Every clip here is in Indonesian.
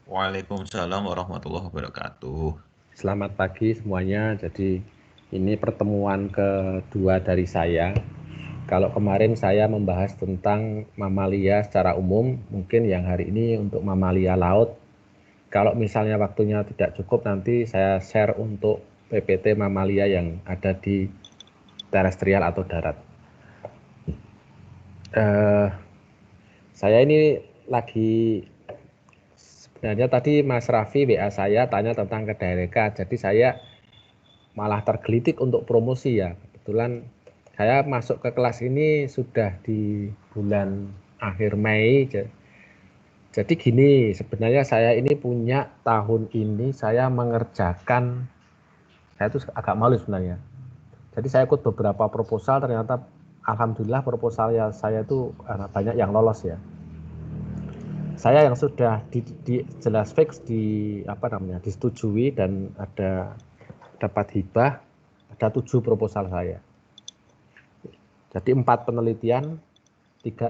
Waalaikumsalam warahmatullahi wabarakatuh. Selamat pagi semuanya. Jadi ini pertemuan kedua dari saya. Kalau kemarin saya membahas tentang mamalia secara umum, mungkin yang hari ini untuk mamalia laut. Kalau misalnya waktunya tidak cukup, nanti saya share untuk PPT mamalia yang ada di terestrial atau darat. Saya ini lagi sebenarnya tadi Mas Raffi WA saya tanya tentang kedireka, jadi saya malah tergelitik untuk promosi ya. Kebetulan saya masuk ke kelas ini sudah di bulan akhir Mei. Jadi gini, sebenarnya saya ini punya tahun ini saya mengerjakan, saya itu agak malu sebenarnya. Jadi saya ikut beberapa proposal, ternyata alhamdulillah proposal ya saya itu banyak yang lolos ya. Saya yang sudah jelas fix disetujui dan ada dapat hibah, ada 7 proposal saya. Jadi 5 penelitian, 4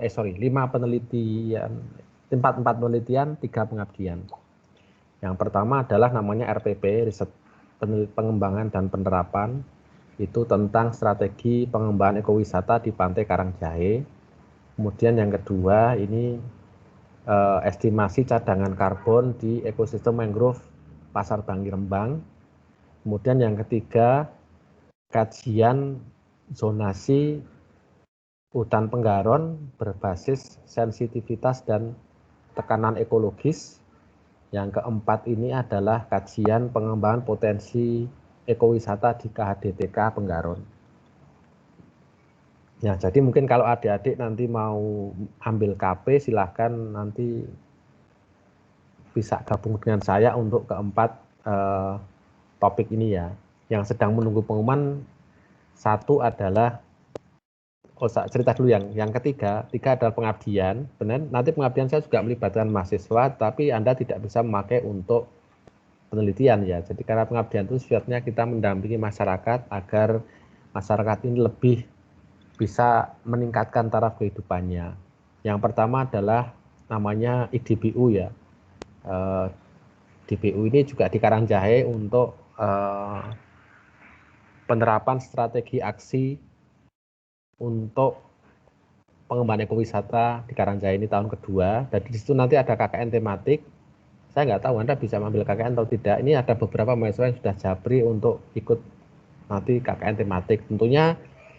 penelitian, 3 pengabdian. Yang pertama adalah namanya RPP, riset pengembangan dan penerapan, itu tentang strategi pengembangan ekowisata di Pantai Karangjahe. Kemudian yang kedua ini estimasi cadangan karbon di ekosistem mangrove Pasar Bangi Rembang. Kemudian yang ketiga kajian zonasi hutan penggaron berbasis sensitivitas dan tekanan ekologis. Yang keempat ini adalah kajian pengembangan potensi ekowisata di KHDTK Penggaron. Ya, jadi mungkin kalau adik-adik nanti mau ambil KP, silahkan nanti bisa gabung dengan saya untuk keempat topik ini ya. Yang sedang menunggu pengumuman satu adalah cerita dulu yang ketiga adalah pengabdian. Benar, nanti pengabdian saya juga melibatkan mahasiswa, tapi Anda tidak bisa memakai untuk penelitian ya. Jadi karena pengabdian itu sifatnya kita mendampingi masyarakat agar masyarakat ini lebih bisa meningkatkan taraf kehidupannya. Yang pertama adalah namanya IDBU ya. DBU ini juga di Karangjahe untuk penerapan strategi aksi untuk pengembangan ekowisata di Karangjahe ini tahun kedua. Dan di situ nanti ada KKN tematik. Saya nggak tahu Anda bisa mengambil KKN atau tidak. Ini ada beberapa mahasiswa yang sudah japri untuk ikut nanti KKN tematik. Tentunya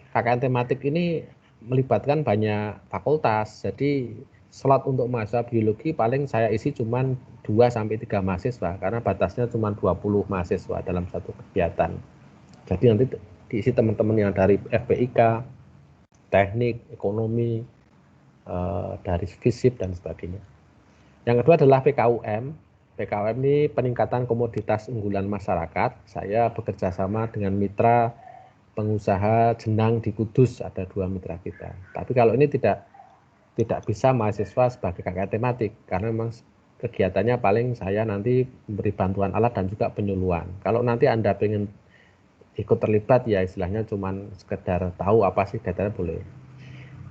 KKN tematik ini melibatkan banyak fakultas. Jadi slot untuk mahasiswa biologi paling saya isi cuma 2-3 mahasiswa karena batasnya cuma 20 mahasiswa dalam satu kegiatan. Jadi nanti diisi teman-teman yang dari FPIK, teknik, ekonomi, dari FISIP dan sebagainya. Yang kedua adalah PKUM. PKUM ini peningkatan komoditas unggulan masyarakat. Saya bekerja sama dengan mitra pengusaha jenang di Kudus, ada 2 mitra kita. Tapi kalau ini tidak bisa mahasiswa sebagai KKN tematik karena memang kegiatannya paling saya nanti memberi bantuan alat dan juga penyuluhan. Kalau nanti Anda pengen ikut terlibat ya istilahnya cuman sekedar tahu apa sih kegiatannya boleh.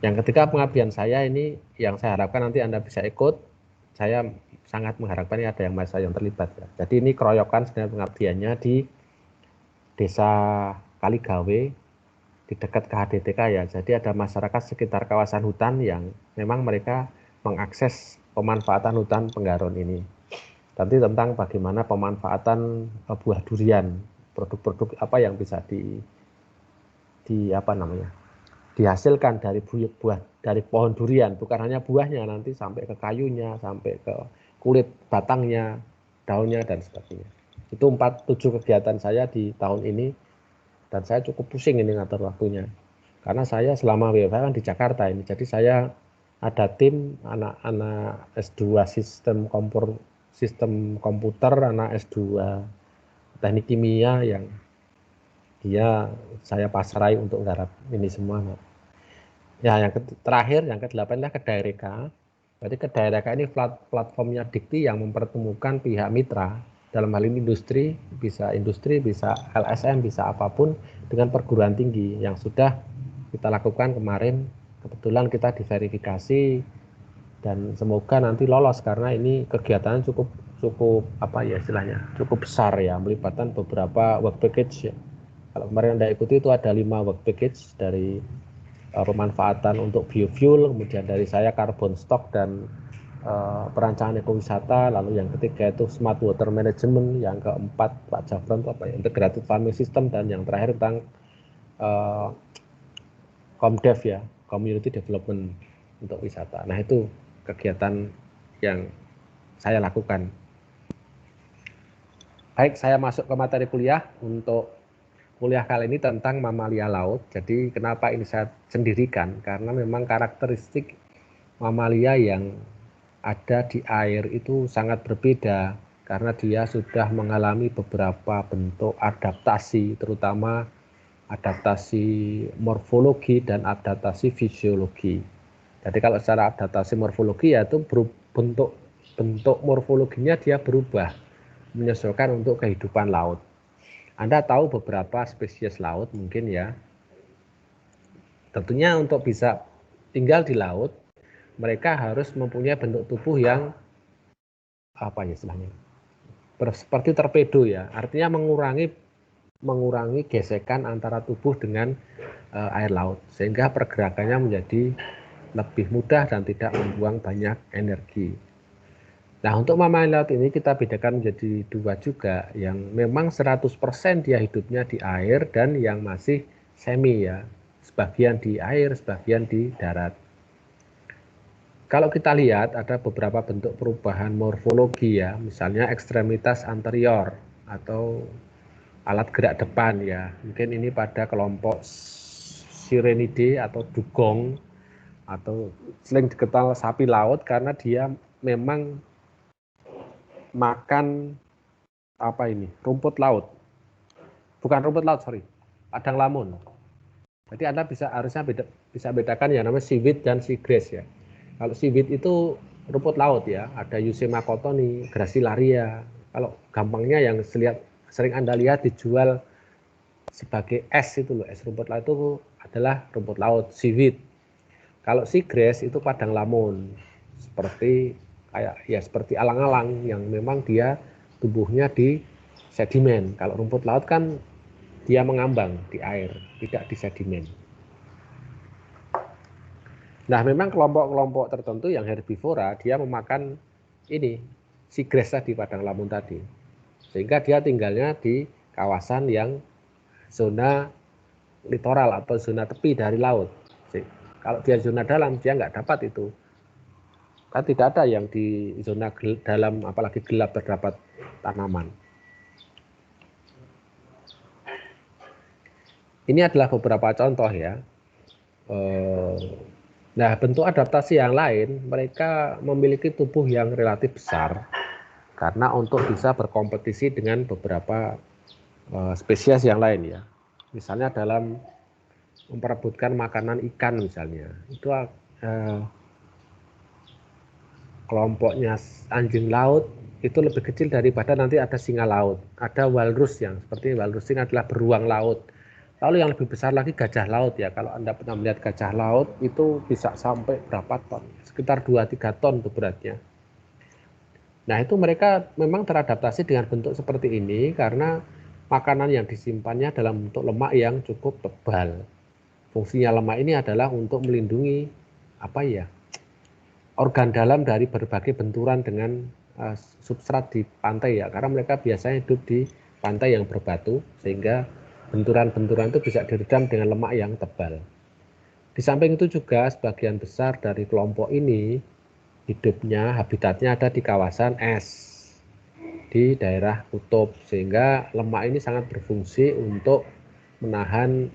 Yang ketiga pengabdian saya ini yang saya harapkan nanti Anda bisa ikut. Saya sangat mengharapkan ini ada yang mahasiswa yang terlibat ya. Jadi ini keroyokan sebenarnya pengabdiannya di Desa Kaligawe di dekat KHDTK ya. Jadi ada masyarakat sekitar kawasan hutan yang memang mereka mengakses pemanfaatan hutan Penggaron ini. Nanti tentang bagaimana pemanfaatan buah durian, produk-produk apa yang bisa dihasilkan dari buah dari pohon durian, bukan hanya buahnya, nanti sampai ke kayunya, sampai ke kulit batangnya, daunnya dan sebagainya. Itu 7 kegiatan saya di tahun ini dan saya cukup pusing ini ngatur waktunya. Karena saya selama WFH kan di Jakarta ini, jadi saya ada tim anak-anak S2 sistem komputer, anak S2 teknik kimia yang dia saya pasrai untuk garap ini semua. Ya, yang terakhir, yang ke-8 adalah Kedireka. Jadi Kedireka ini platformnya Dikti yang mempertemukan pihak mitra dalam hal ini industri, bisa LSM, bisa apapun dengan perguruan tinggi yang sudah kita lakukan kemarin. Kebetulan kita diverifikasi dan semoga nanti lolos karena ini kegiatannya cukup cukup apa ya istilahnya, cukup besar ya, melibatkan beberapa work package ya. Kalau kemarin Anda ikuti itu ada 5 work package dari pemanfaatan untuk biofuel, kemudian dari saya carbon stock dan perancangan ekowisata, lalu yang ketiga itu smart water management, yang keempat Pak Jafron itu apa ya, integrated farming system, dan yang terakhir tentang Comdev ya, community development untuk wisata. Nah itu kegiatan yang saya lakukan. Baik, saya masuk ke materi kuliah. Untuk kuliah kali ini tentang mamalia laut. Jadi kenapa ini saya sendirikan? Karena memang karakteristik mamalia yang ada di air itu sangat berbeda. Karena dia sudah mengalami beberapa bentuk adaptasi, terutama adaptasi morfologi dan adaptasi fisiologi. Jadi kalau secara adaptasi morfologi yaitu bentuk morfologinya dia berubah menyesuaikan untuk kehidupan laut. Anda tahu beberapa spesies laut mungkin ya. Tentunya untuk bisa tinggal di laut, mereka harus mempunyai bentuk tubuh yang apa ya istilahnya? Seperti torpedo ya. Artinya mengurangi gesekan antara tubuh dengan air laut sehingga pergerakannya menjadi lebih mudah dan tidak membuang banyak energi. Nah, untuk mamalia laut ini kita bedakan menjadi 2 juga, yang memang 100% dia hidupnya di air dan yang masih semi ya, sebagian di air, sebagian di darat. Kalau kita lihat ada beberapa bentuk perubahan morfologi ya, misalnya ekstremitas anterior atau alat gerak depan ya. Mungkin ini pada kelompok Sirenidae atau dugong, atau sering dikenal sapi laut karena dia memang makan apa ini, rumput laut, bukan rumput laut, sorry, padang lamun. Jadi Anda harusnya bisa bedakan yang namanya seaweed dan seagrass ya. Kalau seaweed itu rumput laut ya, ada Eusema cottoni, Gracilaria. Kalau gampangnya yang sering Anda lihat dijual sebagai es itu loh, es rumput laut itu adalah rumput laut, seaweed. Kalau seagrass itu padang lamun, seperti alang-alang yang memang dia tumbuhnya di sedimen. Kalau rumput laut kan dia mengambang di air, tidak di sedimen. Nah, memang kelompok-kelompok tertentu yang herbivora dia memakan ini seagrass tadi, padang lamun tadi, sehingga dia tinggalnya di kawasan yang zona litoral atau zona tepi dari laut. Kalau dia zona dalam dia nggak dapat itu. Kan tidak ada yang di zona dalam apalagi gelap terdapat tanaman. Ini adalah beberapa contoh ya. Nah, bentuk adaptasi yang lain, mereka memiliki tubuh yang relatif besar karena untuk bisa berkompetisi dengan beberapa spesies yang lain ya. Misalnya dalam memperebutkan makanan ikan misalnya, itu kelompoknya anjing laut itu lebih kecil daripada nanti ada singa laut. Ada walrus yang seperti walrus ini adalah beruang laut. Lalu yang lebih besar lagi gajah laut ya. Kalau Anda pernah melihat gajah laut itu bisa sampai berapa ton? Sekitar 2-3 ton itu beratnya. Nah itu mereka memang teradaptasi dengan bentuk seperti ini karena makanan yang disimpannya dalam bentuk lemak yang cukup tebal. Fungsinya lemak ini adalah untuk melindungi organ dalam dari berbagai benturan dengan substrat di pantai ya. Karena mereka biasanya hidup di pantai yang berbatu sehingga benturan-benturan itu bisa diredam dengan lemak yang tebal. Di samping itu juga sebagian besar dari kelompok ini hidupnya, habitatnya ada di kawasan es, di daerah kutub, sehingga lemak ini sangat berfungsi untuk menahan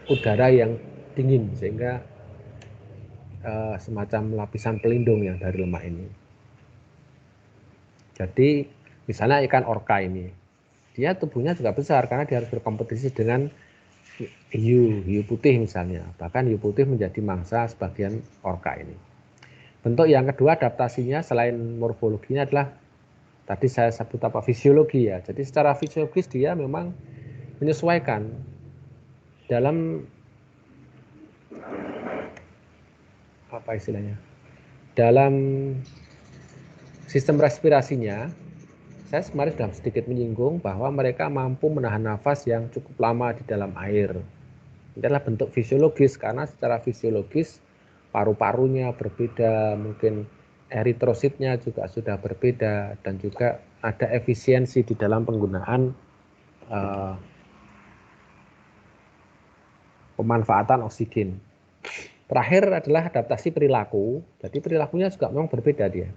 udara yang dingin, sehingga semacam lapisan pelindung yang dari lemak ini. Jadi misalnya ikan orca ini, dia tubuhnya juga besar karena dia harus berkompetisi dengan hiu putih misalnya. Bahkan hiu putih menjadi mangsa sebagian orca ini. Bentuk yang kedua adaptasinya selain morfologinya adalah tadi saya sebut fisiologi ya. Jadi secara fisiologis dia memang menyesuaikan dalam dalam sistem respirasinya. saya kemarin sudah sedikit menyinggung bahwa mereka mampu menahan nafas yang cukup lama di dalam air. Ini adalah bentuk fisiologis, karena secara fisiologis paru-parunya berbeda, mungkin eritrositnya juga sudah berbeda, dan juga ada efisiensi di dalam penggunaan pemanfaatan oksigen. Terakhir adalah adaptasi perilaku. Jadi perilakunya juga memang berbeda dia.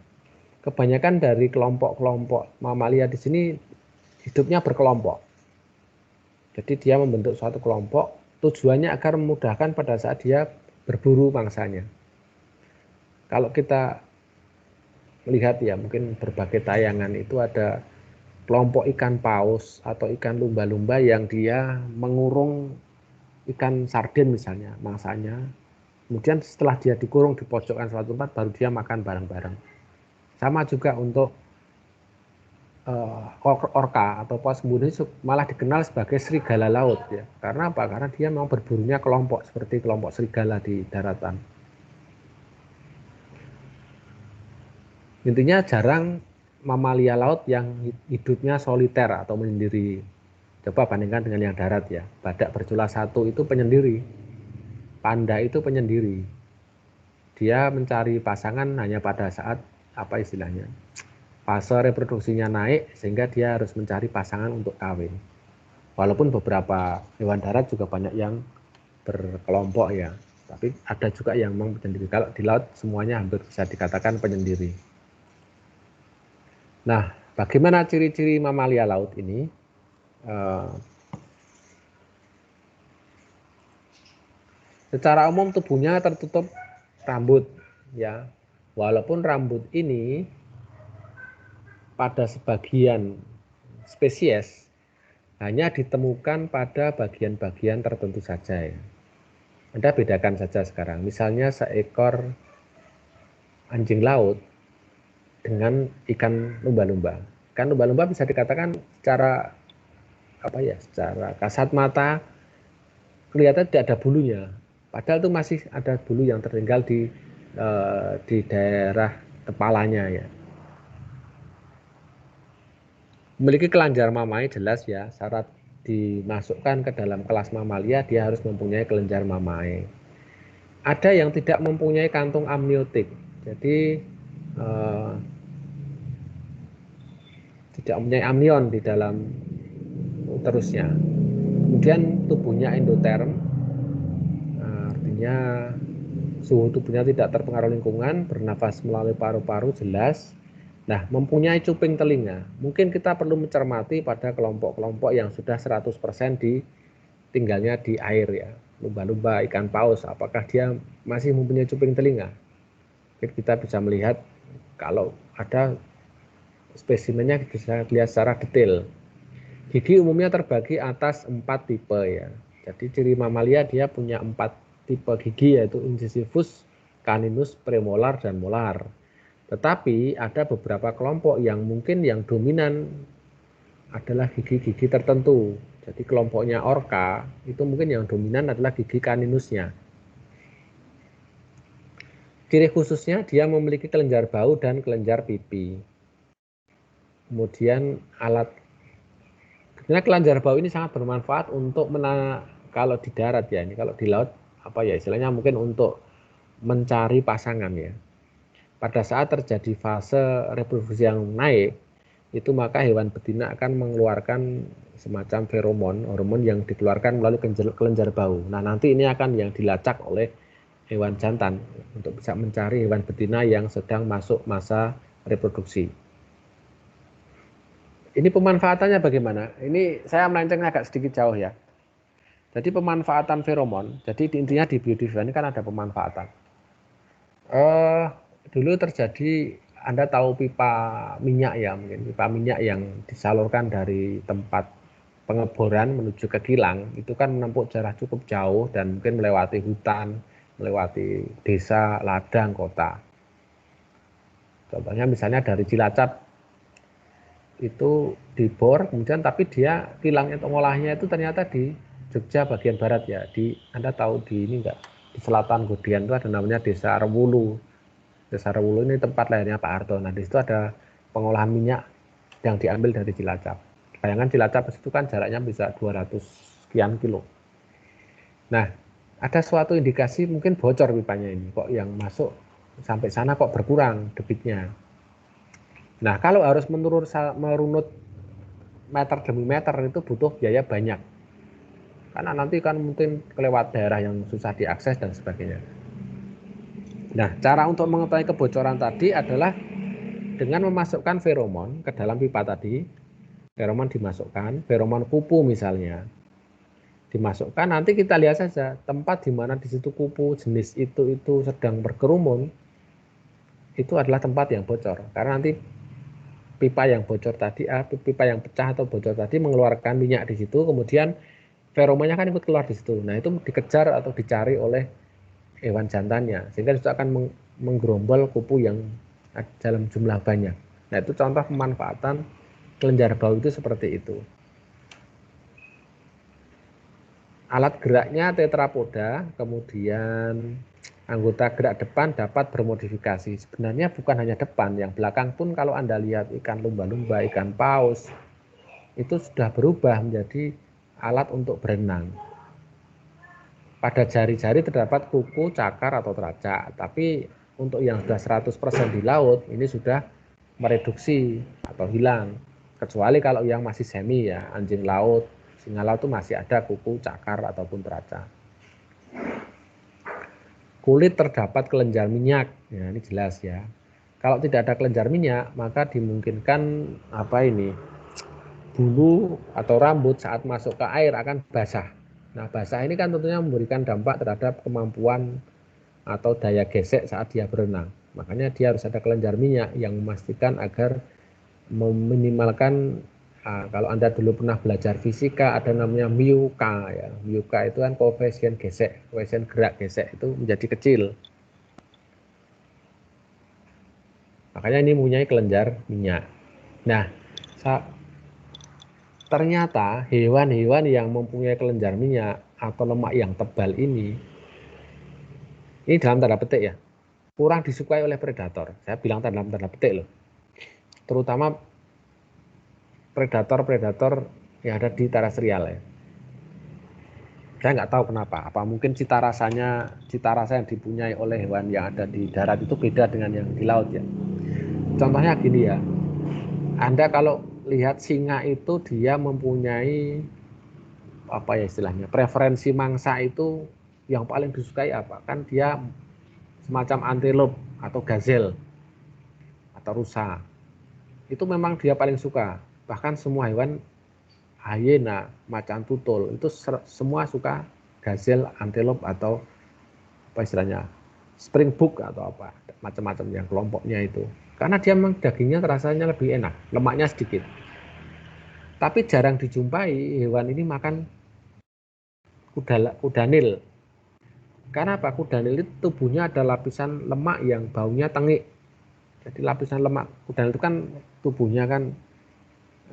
Kebanyakan dari kelompok-kelompok mamalia di sini hidupnya berkelompok. Jadi dia membentuk suatu kelompok, tujuannya agar memudahkan pada saat dia berburu mangsanya. Kalau kita melihat ya, mungkin berbagai tayangan itu ada kelompok ikan paus atau ikan lumba-lumba yang dia mengurung ikan sarden misalnya, mangsanya. Kemudian setelah dia dikurung di pojokan suatu tempat, baru dia makan bareng-bareng. Sama juga untuk orka atau paus pembunuh malah dikenal sebagai serigala laut ya. Karena apa? Karena dia memang berburunya kelompok seperti kelompok serigala di daratan. Intinya jarang mamalia laut yang hidupnya soliter atau menyendiri. Coba bandingkan dengan yang darat ya. Badak bercula satu itu penyendiri. Panda itu penyendiri. Dia mencari pasangan hanya pada saat apa istilahnya? Fase reproduksinya naik sehingga dia harus mencari pasangan untuk kawin. Walaupun beberapa hewan darat juga banyak yang berkelompok ya, tapi ada juga yang memang penyendiri. Kalau di laut semuanya hampir bisa dikatakan penyendiri. Nah, bagaimana ciri-ciri mamalia laut ini? Secara umum tubuhnya tertutup rambut ya. Walaupun rambut ini pada sebagian spesies hanya ditemukan pada bagian-bagian tertentu saja ya. Anda bedakan saja sekarang. Misalnya seekor anjing laut dengan ikan lumba-lumba. Ikan lumba-lumba bisa dikatakan secara apa ya? Secara kasat mata kelihatan tidak ada bulunya. Padahal itu masih ada bulu yang tertinggal di daerah kepalanya ya. Memiliki kelenjar mamae jelas ya, syarat dimasukkan ke dalam kelas mamalia dia harus mempunyai kelenjar mamae. Ada yang tidak mempunyai kantung amniotik, jadi tidak mempunyai amnion di dalam uterusnya. Kemudian tubuhnya endoterm, artinya suhu tubuhnya tidak terpengaruh lingkungan, bernafas melalui paru-paru jelas. Nah, mempunyai cuping telinga. Mungkin kita perlu mencermati pada kelompok-kelompok yang sudah 100% tinggalnya di air ya. Lumba-lumba, ikan paus, apakah dia masih mempunyai cuping telinga? Kita bisa melihat kalau ada spesimennya bisa lihat secara detail. Gigi umumnya terbagi atas 4 tipe ya. Jadi ciri mamalia dia punya 4 tipe gigi yaitu incisivus, caninus, premolar, dan molar. Tetapi ada beberapa kelompok yang mungkin yang dominan adalah gigi-gigi tertentu. Jadi kelompoknya orca itu mungkin yang dominan adalah gigi caninusnya. Ciri khususnya dia memiliki kelenjar bau dan kelenjar pipi. Kemudian kelenjar bau ini sangat bermanfaat untuk kalau di darat ya, ini kalau di laut apa ya istilahnya mungkin untuk mencari pasangan ya. Pada saat terjadi fase reproduksi yang naik, itu maka hewan betina akan mengeluarkan semacam feromon, hormon yang dikeluarkan melalui kelenjar bau. Nah, nanti ini akan yang dilacak oleh hewan jantan untuk bisa mencari hewan betina yang sedang masuk masa reproduksi. Ini pemanfaatannya bagaimana? Ini saya melenceng agak sedikit jauh ya. Jadi pemanfaatan feromon, jadi intinya di biodiversitas ini kan ada pemanfaatan. Dulu terjadi, Anda tahu pipa minyak ya, mungkin pipa minyak yang disalurkan dari tempat pengeboran menuju ke kilang, itu kan menempuh jarak cukup jauh dan mungkin melewati hutan, melewati desa, ladang, kota. Contohnya misalnya dari Cilacap itu dibor, kemudian tapi dia kilangnya untuk ngolahnya itu ternyata di Jogja bagian barat ya. Anda tahu di ini enggak? Di selatan Godian itu ada namanya Desa Rewulu. Desa Rewulu ini tempat lahirnya Pak Harto. Nah, di situ ada pengolahan minyak yang diambil dari Cilacap. Bayangkan Cilacap itu kan jaraknya bisa 200 sekian kilo. Nah, ada suatu indikasi mungkin bocor pipanya ini, kok yang masuk sampai sana kok berkurang debitnya. Nah, kalau harus merunut meter demi meter itu butuh biaya banyak. Karena nanti kan mungkin kelewat daerah yang susah diakses dan sebagainya. Nah, cara untuk mengetahui kebocoran tadi adalah dengan memasukkan feromon ke dalam pipa tadi. Feromon dimasukkan, feromon kupu misalnya. Dimasukkan, nanti kita lihat saja tempat di mana di situ kupu jenis itu sedang berkerumun, itu adalah tempat yang bocor. Karena nanti pipa yang bocor tadi, pipa yang pecah atau bocor tadi mengeluarkan minyak di situ, kemudian feromonnya kan ikut keluar di situ. Nah, itu dikejar atau dicari oleh hewan jantannya, sehingga itu akan menggerombol kupu yang dalam jumlah banyak. Nah, itu contoh pemanfaatan kelenjar bau itu seperti itu. Alat geraknya tetrapoda, kemudian anggota gerak depan dapat bermodifikasi. Sebenarnya bukan hanya depan, yang belakang pun kalau Anda lihat ikan lumba-lumba, ikan paus, itu sudah berubah menjadi alat untuk berenang. Pada jari-jari terdapat kuku, cakar, atau teracak. Tapi untuk yang sudah 100% di laut, ini sudah mereduksi atau hilang. Kecuali kalau yang masih semi ya, anjing laut, singa laut itu masih ada kuku, cakar, ataupun teracak. Kulit terdapat kelenjar minyak, ya ini jelas ya. Kalau tidak ada kelenjar minyak, maka dimungkinkan bulu atau rambut saat masuk ke air akan basah. Nah, basah ini kan tentunya memberikan dampak terhadap kemampuan atau daya gesek saat dia berenang. Makanya dia harus ada kelenjar minyak yang memastikan agar meminimalkan, kalau Anda dulu pernah belajar fisika, ada namanya μk ya. μk itu kan koefisien gesek, koefisien gerak gesek itu menjadi kecil. Makanya ini mempunyai kelenjar minyak. Nah, ternyata hewan-hewan yang mempunyai kelenjar minyak atau lemak yang tebal ini dalam tanda petik ya, kurang disukai oleh predator. Saya bilang dalam tanda petik loh. Terutama predator-predator yang ada di terestrial ya. Saya nggak tahu kenapa. Apa mungkin cita rasa yang dipunyai oleh hewan yang ada di darat itu beda dengan yang di laut ya. Contohnya gini ya. Anda kalau lihat singa itu dia mempunyai istilahnya preferensi mangsa itu yang paling disukai apa? Kan dia semacam antelope atau gazelle atau rusa. Itu memang dia paling suka. Bahkan semua hewan, hyena, macan tutul itu semua suka gazelle, antelope atau istilahnya springbok atau macam-macam yang kelompoknya itu. Karena dia memang dagingnya rasanya lebih enak, lemaknya sedikit. Tapi jarang dijumpai hewan ini makan kudanil. Karena apa? Kudanil itu tubuhnya ada lapisan lemak yang baunya tengik. Jadi lapisan lemak kudanil itu kan tubuhnya kan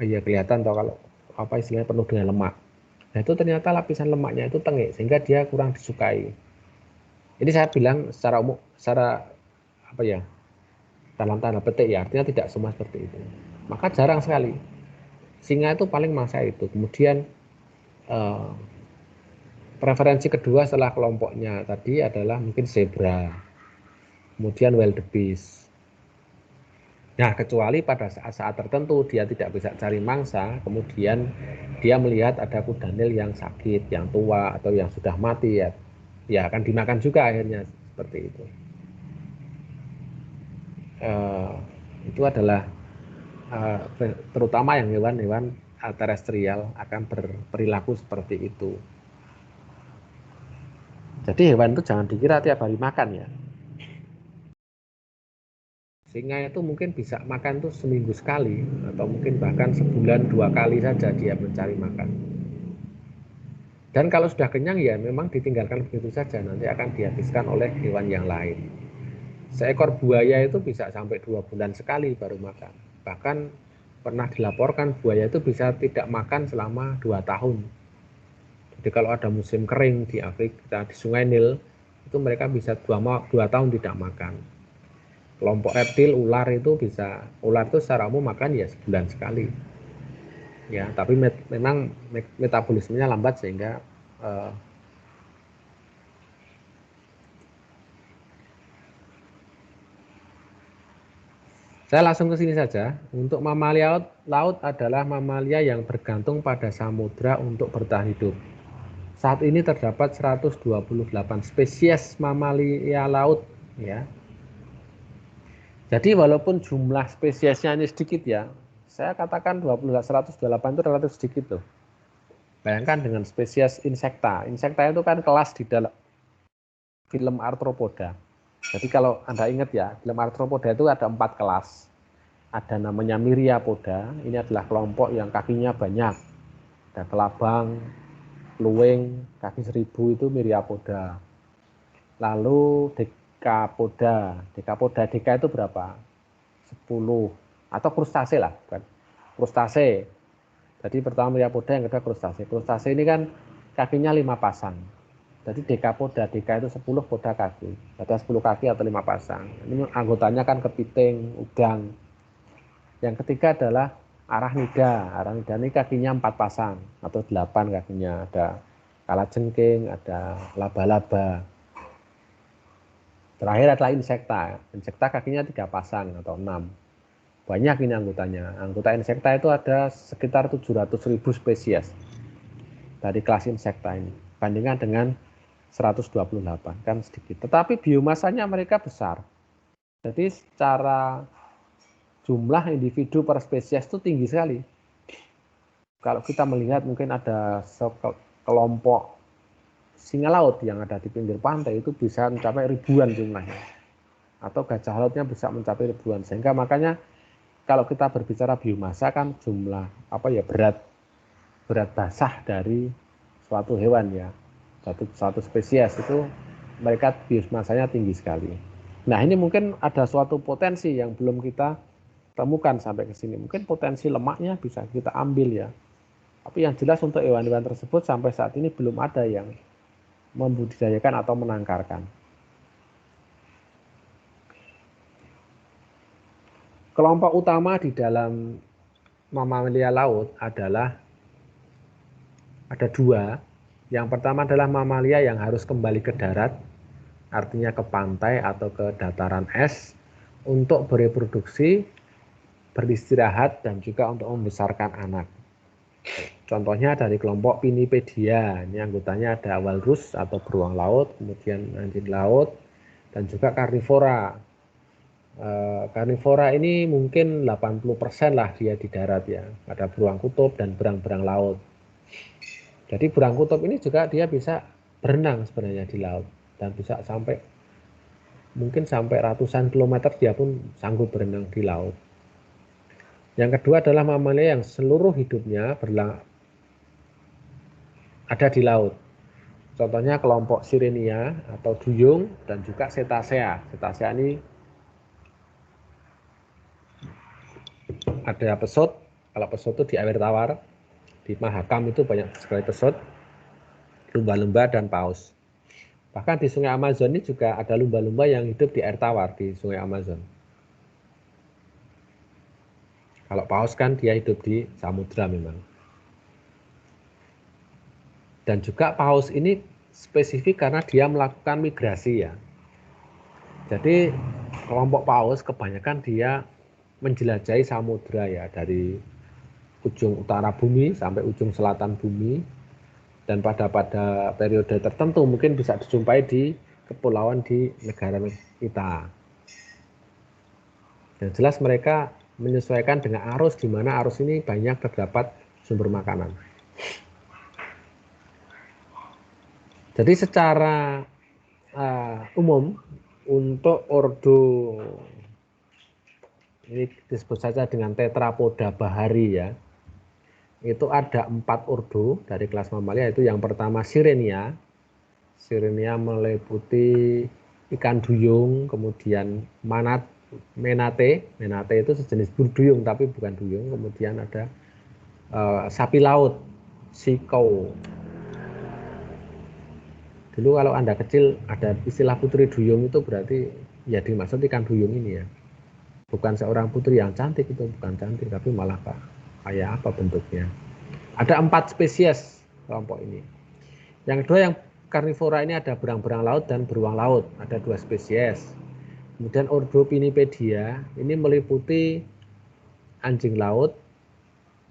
ya kelihatan toh kalau istilahnya penuh dengan lemak. Nah, itu ternyata lapisan lemaknya itu tengik sehingga dia kurang disukai. Ini saya bilang secara umum, dalam tanda petik ya, artinya tidak semua seperti itu. Maka jarang sekali. Singa itu paling mangsa itu. Kemudian preferensi kedua setelah kelompoknya tadi adalah mungkin zebra, kemudian wildebeest. Nah, kecuali pada saat tertentu dia tidak bisa cari mangsa, kemudian dia melihat ada kudanil yang sakit, yang tua, atau yang sudah mati ya akan dimakan juga akhirnya seperti itu. Itu adalah terutama yang hewan-hewan terestrial akan berperilaku seperti itu. Jadi hewan itu jangan dikira tiap hari makan ya. Singa itu mungkin bisa makan tuh seminggu sekali atau mungkin bahkan sebulan 2 kali saja dia mencari makan. Dan kalau sudah kenyang ya memang ditinggalkan begitu saja, nanti akan dihabiskan oleh hewan yang lain. Seekor buaya itu bisa sampai 2 bulan sekali baru makan. Bahkan pernah dilaporkan buaya itu bisa tidak makan selama 2 tahun. Jadi kalau ada musim kering di Afrika, di Sungai Nil, itu mereka bisa 2 tahun tidak makan. kelompok reptil, ular itu bisa, ular itu secara umum makan ya sebulan sekali. Ya, tapi memang metabolismenya lambat sehingga saya langsung ke sini saja. Untuk mamalia laut adalah mamalia yang bergantung pada samudra untuk bertahan hidup. Saat ini terdapat 128 spesies mamalia laut, ya. Jadi walaupun jumlah spesiesnya ini sedikit ya, saya katakan 128 itu relatif sedikit loh. Bayangkan dengan spesies insekta. Insekta itu kan kelas di dalam film Arthropoda. Jadi kalau Anda ingat ya, film Arthropoda itu ada 4 kelas. Ada namanya Myriapoda, ini adalah kelompok yang kakinya banyak. Ada kelabang, luwing, kaki 1000 itu Myriapoda. Lalu Decapoda. Decapoda, Deca itu berapa? 10. Atau krustase lah, bukan? Krustase. Jadi pertama Myriapoda, yang kedua krustase. Krustase ini kan kakinya 5 pasang. Jadi Decapoda, Deca itu 10 poda kaki. Ada 10 kaki atau 5 pasang. Ini anggotanya kan kepiting, udang. Yang ketiga adalah Arachnida. Arachnida ini kakinya 4 pasang atau 8 kakinya. Ada kalajengking, ada laba-laba. Terakhir adalah insekta. Insekta kakinya 3 pasang atau 6. Banyak ini anggotanya. Anggota insekta itu ada sekitar 700.000 spesies dari kelas insekta ini. Bandingkan dengan 128, kan sedikit. Tetapi biomasanya mereka besar. Jadi secara jumlah individu per spesies itu tinggi sekali. Kalau kita melihat mungkin ada kelompok singa laut yang ada di pinggir pantai itu bisa mencapai ribuan jumlahnya. Atau gajah lautnya bisa mencapai ribuan. Sehingga makanya kalau kita berbicara biomasa kan jumlah berat basah dari suatu hewan ya. Satu spesies itu mereka biomasanya tinggi sekali. Nah, ini mungkin ada suatu potensi yang belum kita temukan sampai ke sini. Mungkin potensi lemaknya bisa kita ambil ya. Tapi yang jelas untuk hewan-hewan tersebut sampai saat ini belum ada yang membudidayakan atau menangkarkan. Kelompok utama di dalam mamalia laut adalah ada 2. Yang pertama adalah mamalia yang harus kembali ke darat, artinya ke pantai atau ke dataran es untuk bereproduksi, beristirahat, dan juga untuk membesarkan anak. Contohnya dari kelompok Pinnipedia, ini anggotanya ada walrus atau beruang laut, kemudian anjing laut, dan juga karnivora. Karnivora ini mungkin 80% lah dia di darat ya, ada beruang kutub dan berang-berang laut. Jadi berang kutub ini juga dia bisa berenang sebenarnya di laut dan bisa mungkin sampai ratusan kilometer dia pun sanggup berenang di laut. Yang kedua adalah mamalia yang seluruh hidupnya ada di laut. Contohnya kelompok Sirenia atau duyung dan juga Cetacea. Cetacea ini ada pesut. Kalau pesut itu di air tawar, di Mahakam itu banyak sekali pesut, lumba-lumba dan paus. Bahkan di Sungai Amazon ini juga ada lumba-lumba yang hidup di air tawar di Sungai Amazon. Kalau paus kan dia hidup di samudra memang. Dan juga paus ini spesifik karena dia melakukan migrasi ya. Jadi kelompok paus kebanyakan dia menjelajahi samudra ya, dari ujung utara bumi sampai ujung selatan bumi, dan pada periode tertentu mungkin bisa dijumpai di kepulauan di negara kita. Yang jelas mereka menyesuaikan dengan arus, di mana arus ini banyak terdapat sumber makanan. Jadi secara umum untuk ordo ini disebut saja dengan tetrapoda bahari ya, itu ada 4 ordo dari kelas mamalia, yaitu yang pertama Sirenia. Sirenia meliputi ikan duyung, kemudian menate itu sejenis burduyung tapi bukan duyung, kemudian ada sapi laut, sikau. Dulu kalau Anda kecil ada istilah putri duyung, itu berarti Ya dimaksud ikan duyung ini ya. Bukan seorang putri yang cantik, itu bukan cantik, tapi malah kayak apa bentuknya. Ada 4 spesies kelompok ini. Yang kedua yang karnivora ini ada berang-berang laut dan beruang laut, ada 2 spesies. Kemudian ordo Pinnipedia ini meliputi anjing laut,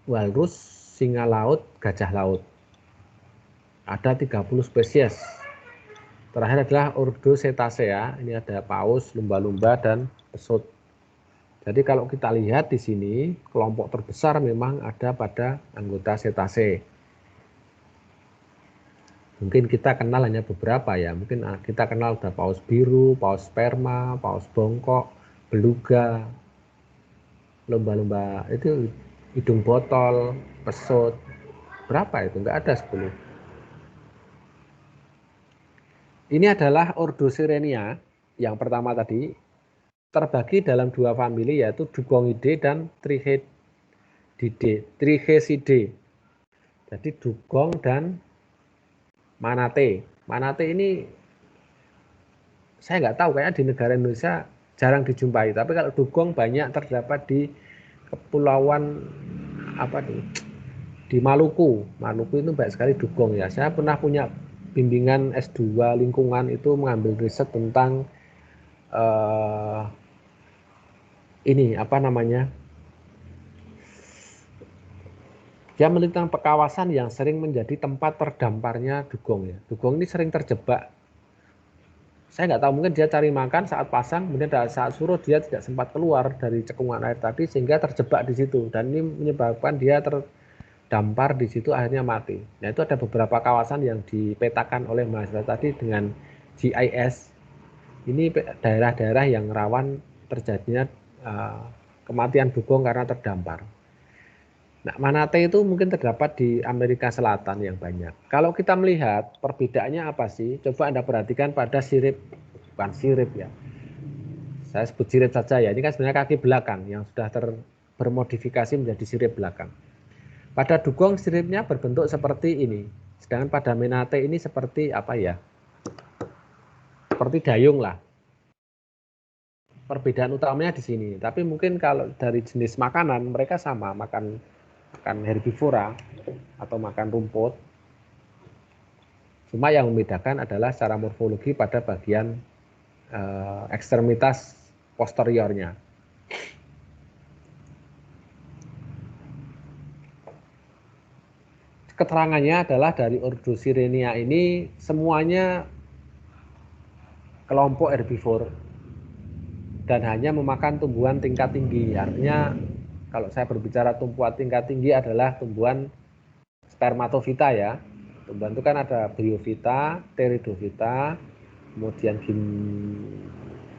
walrus, singa laut, gajah laut. Ada 30 spesies. Terakhir adalah ordo Cetacea, ini ada paus, lumba-lumba, dan pesut. Jadi kalau kita lihat di sini, kelompok terbesar memang ada pada anggota Cetacea. Mungkin kita kenal hanya beberapa ya, mungkin kita kenal ada paus biru, paus sperma, paus bongkok, beluga, lumba-lumba itu hidung botol, pesut, berapa itu? Enggak ada 10. Ini adalah ordo Sirenia yang pertama tadi, terbagi dalam 2 famili yaitu Dugongidae dan Trichesidae. Jadi dugong dan manate. Manate ini saya nggak tahu, kayaknya di negara Indonesia jarang dijumpai. Tapi kalau dugong banyak terdapat di kepulauan apa nih? Di Maluku. Maluku itu banyak sekali dugong ya. Saya pernah punya bimbingan S2 lingkungan itu mengambil riset tentang ini apa namanya? Dia meneliti tentang kawasan yang sering menjadi tempat terdamparnya dugong ya. Dugong ini sering terjebak. Saya nggak tahu, mungkin dia cari makan saat pasang, kemudian saat surut dia tidak sempat keluar dari cekungan air tadi sehingga terjebak di situ, dan ini menyebabkan dia terdampar di situ akhirnya mati. Nah itu ada beberapa kawasan yang dipetakan oleh mahasiswa tadi dengan GIS. Ini daerah-daerah yang rawan terjadinya kematian dugong karena terdampar. Nah, manate itu mungkin terdapat di Amerika Selatan yang banyak. Kalau kita melihat perbedaannya apa sih? Coba Anda perhatikan pada sirip, bukan sirip ya. Saya sebut sirip saja ya. Ini kan sebenarnya kaki belakang yang sudah bermodifikasi menjadi sirip belakang. Pada dugong siripnya berbentuk seperti ini. Sedangkan pada manate ini seperti apa ya? Seperti dayung lah. Perbedaan utamanya di sini. Tapi mungkin kalau dari jenis makanan mereka sama, makan herbivora atau makan rumput. Cuma yang membedakan adalah secara morfologi pada bagian ekstremitas posteriornya. Keterangannya adalah dari ordo Sirenia ini semuanya kelompok herbivore dan hanya memakan tumbuhan tingkat tinggi. Artinya kalau saya berbicara tumbuhan tingkat tinggi adalah tumbuhan spermatofita ya. Tumbuhan itu kan ada bryophyta, pteridophyta, kemudian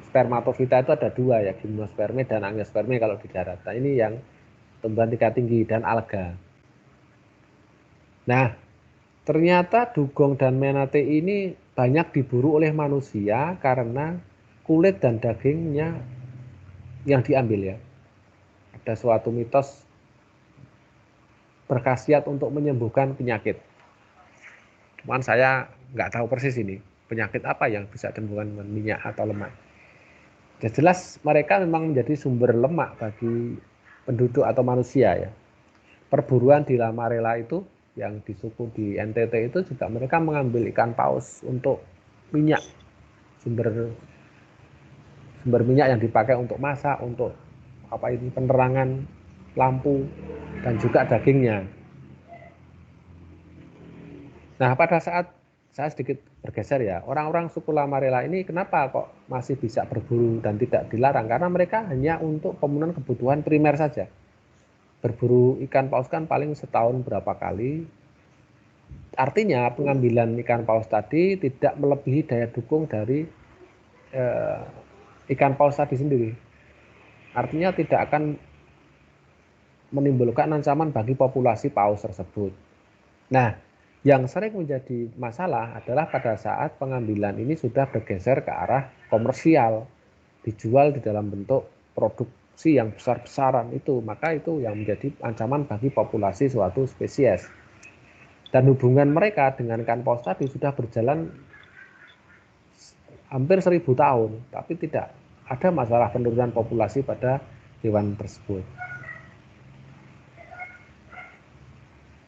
spermatofita itu ada 2 ya, gymnosperme dan angiosperme kalau di darat. Nah ini yang tumbuhan tingkat tinggi dan alga. Nah ternyata dugong dan manate ini banyak diburu oleh manusia karena kulit dan dagingnya yang diambil ya. Ada suatu mitos berkhasiat untuk menyembuhkan penyakit. Cuman saya nggak tahu persis ini penyakit apa yang bisa ditemukan dengan minyak atau lemak. Ya jelas mereka memang menjadi sumber lemak bagi penduduk atau manusia ya. Perburuan di Lamarela itu yang di suku di NTT itu juga mereka mengambil ikan paus untuk minyak, sumber minyak yang dipakai untuk masak, untuk apa ini penerangan lampu dan juga dagingnya. Nah pada saat saya sedikit bergeser ya, orang-orang suku Lamarela ini kenapa kok masih bisa berburu dan tidak dilarang? Karena mereka hanya untuk pemenuhan kebutuhan primer saja. Berburu ikan paus kan paling setahun berapa kali. Artinya pengambilan ikan paus tadi tidak melebihi daya dukung dari ikan paus tadi sendiri. Artinya tidak akan menimbulkan ancaman bagi populasi paus tersebut. Nah, yang sering menjadi masalah adalah pada saat pengambilan ini sudah bergeser ke arah komersial, dijual di dalam bentuk produksi yang besar-besaran itu, maka itu yang menjadi ancaman bagi populasi suatu spesies. Dan hubungan mereka dengan ikan paus tadi sudah berjalan hampir 1000 tahun, tapi tidak ada masalah penurunan populasi pada hewan tersebut.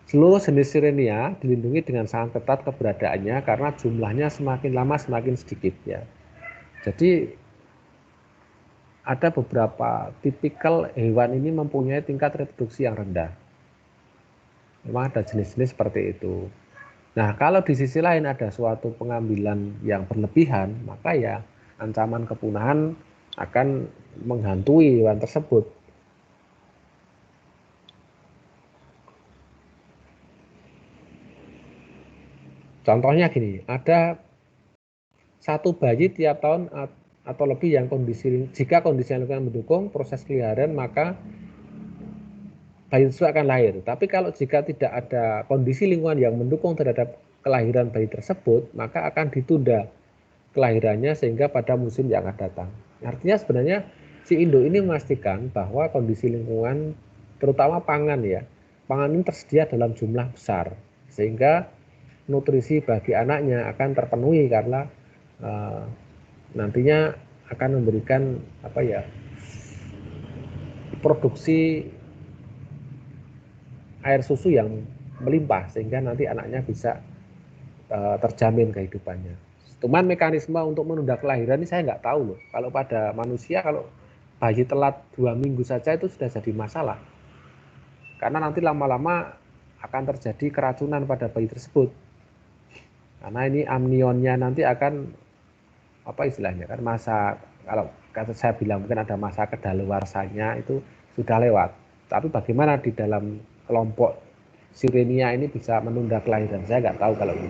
Seluruh jenis Sirenia dilindungi dengan sangat ketat keberadaannya karena jumlahnya semakin lama semakin sedikit ya. Jadi ada beberapa tipikal hewan ini mempunyai tingkat reproduksi yang rendah. Memang ada jenis-jenis seperti itu. Nah, kalau di sisi lain ada suatu pengambilan yang berlebihan, maka ya ancaman kepunahan akan menghantui hewan tersebut. Contohnya gini, ada satu bayi tiap tahun atau lebih yang jika kondisi lingkungan mendukung proses peliharaan, maka bayi tersebut akan lahir. Tapi kalau jika tidak ada kondisi lingkungan yang mendukung terhadap kelahiran bayi tersebut, maka akan ditunda kelahirannya sehingga pada musim yang akan datang. Artinya sebenarnya si induk ini memastikan bahwa kondisi lingkungan, terutama pangan ya, pangan ini tersedia dalam jumlah besar sehingga nutrisi bagi anaknya akan terpenuhi karena nantinya akan memberikan produksi air susu yang melimpah sehingga nanti anaknya bisa terjamin kehidupannya. Cuman mekanisme untuk menunda kelahiran ini saya nggak tahu loh. Kalau pada manusia, kalau bayi telat 2 minggu saja itu sudah jadi masalah. Karena nanti lama-lama akan terjadi keracunan pada bayi tersebut. Karena ini amnionnya nanti akan istilahnya kan masa, kalau kata saya bilang mungkin ada masa kedaluarsanya itu sudah lewat. Tapi bagaimana di dalam kelompok Sirenia ini bisa menunda kelahiran, saya nggak tahu kalau ini.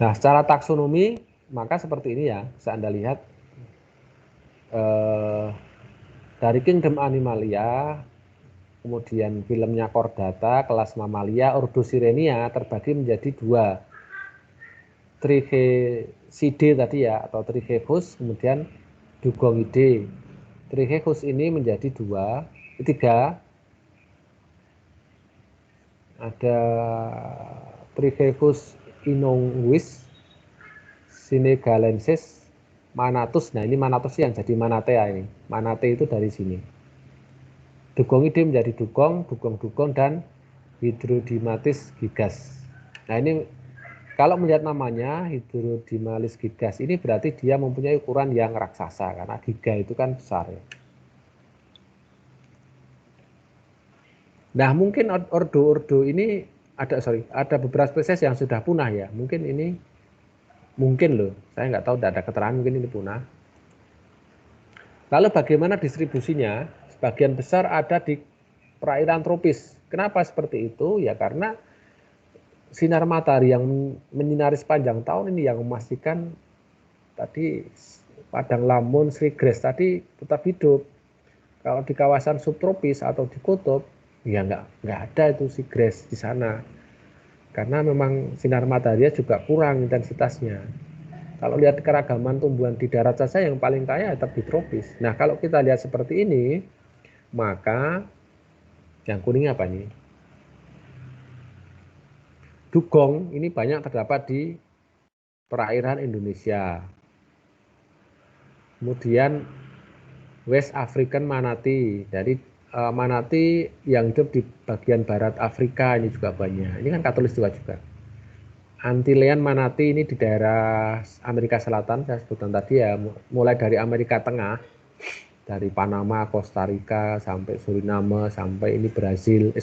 Nah, secara taksonomi maka seperti ini ya, bisa Anda lihat dari Kingdom Animalia, kemudian filmnya Chordata, kelas Mamalia, ordo Sirenia terbagi menjadi 2. Trichecidae tadi ya, atau Trichechus, kemudian Dugongidae. Trichechus ini menjadi 3. Ada Trichechus inonguis, Senegalensis, Manatus. Nah, ini Manatus yang jadi Manatea ini. Manate itu dari sini. Dugongidae menjadi dugong, dan Hydrodimatis gigas. Nah, ini kalau melihat namanya Hydrodimatis gigas ini berarti dia mempunyai ukuran yang raksasa karena giga itu kan besar ya. Nah, mungkin ordo-ordo ini ada beberapa spesies yang sudah punah ya. Mungkin loh, saya nggak tahu, tidak ada keterangan, mungkin ini punah. Lalu bagaimana distribusinya? Sebagian besar ada di perairan tropis. Kenapa seperti itu? Ya karena sinar matahari yang menyinari sepanjang tahun ini yang memastikan tadi padang lamun seregrass tadi tetap hidup. Kalau di kawasan subtropis atau di kutub, ya nggak ada itu seagrass di sana. Karena memang sinar matahari juga kurang intensitasnya. Kalau lihat keragaman tumbuhan di darat saja yang paling kaya tetap di tropis. Nah, kalau kita lihat seperti ini, maka yang kuning apa nih? Dugong ini banyak terdapat di perairan Indonesia. Kemudian West African manatee, dari manatee yang hidup di bagian barat Afrika ini juga banyak. Ini kan khatulistiwa juga. Antillean manatee ini di daerah Amerika Selatan, saya sebutkan tadi ya, mulai dari Amerika Tengah, dari Panama, Costa Rica, sampai Suriname, sampai ini Brazil.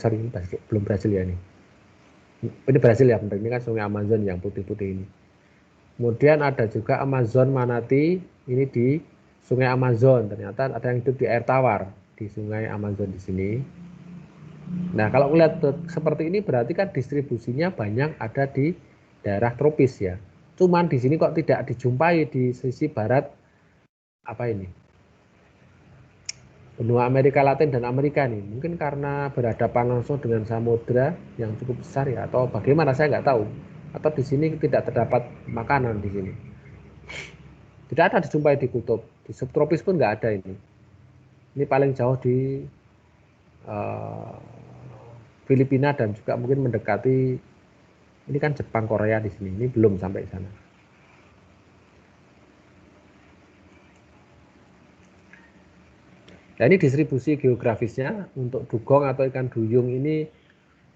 Belum Brazil ya ini. Ini Brazil ya, benar. Ini kan sungai Amazon yang putih-putih ini. Kemudian ada juga Amazon manatee, ini di sungai Amazon. Ternyata ada yang hidup di air tawar di sungai Amazon di sini. Nah, kalau melihat seperti ini berarti kan distribusinya banyak ada di daerah tropis ya. Cuman di sini kok tidak dijumpai di sisi barat benua Amerika Latin dan Amerika nih. Mungkin karena berhadapan langsung dengan samudra yang cukup besar ya, atau bagaimana saya nggak tahu. Atau di sini tidak terdapat makanan di sini. Tidak ada dijumpai di kutub, di subtropis pun nggak ada ini. Ini paling jauh di Filipina dan juga mungkin mendekati, ini kan Jepang, Korea di sini. Ini belum sampai sana. Nah, ini distribusi geografisnya untuk dugong atau ikan duyung ini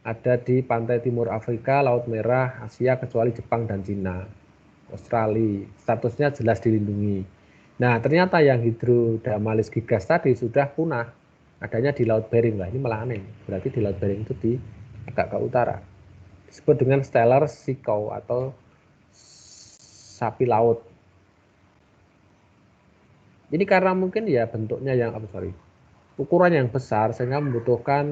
ada di pantai timur Afrika, Laut Merah, Asia kecuali Jepang dan Cina. Australia, statusnya jelas dilindungi. Nah, ternyata yang Hydrodamalis gigas tadi sudah punah. Adanya di Laut Bering. Lah, ini malah aneh. Berarti di Laut Bering itu di agak ke utara. Disebut dengan Steller Seacow atau sapi laut. Ini karena mungkin ya bentuknya yang ukuran yang besar sehingga membutuhkan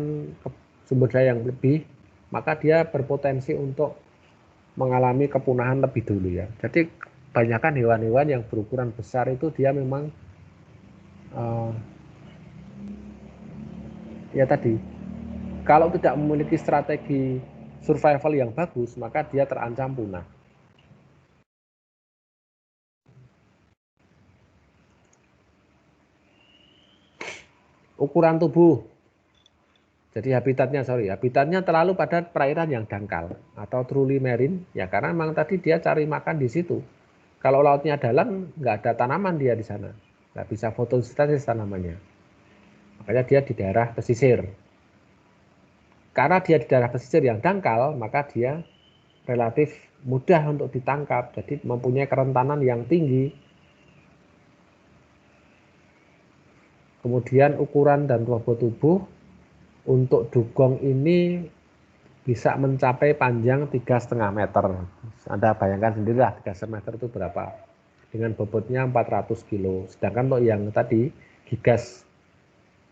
sumber daya yang lebih, maka dia berpotensi untuk mengalami kepunahan lebih dulu ya. Jadi kebanyakan hewan-hewan yang berukuran besar itu dia memang ya tadi, kalau tidak memiliki strategi survival yang bagus, maka dia terancam punah. Ukuran tubuh. Jadi habitatnya terlalu pada perairan yang dangkal atau truly marine, ya karena memang tadi dia cari makan di situ. Kalau lautnya dalam, nggak ada tanaman dia di sana, nggak bisa fotosintesis tanamannya. Makanya dia di daerah pesisir. Karena dia di daerah pesisir yang dangkal, maka dia relatif mudah untuk ditangkap, jadi mempunyai kerentanan yang tinggi. Kemudian ukuran dan bobot tubuh untuk dugong ini bisa mencapai panjang 3,5 meter. Anda bayangkan sendirilah 3,5 meter itu berapa. Dengan bobotnya 400 kilo. Sedangkan untuk yang tadi, gigas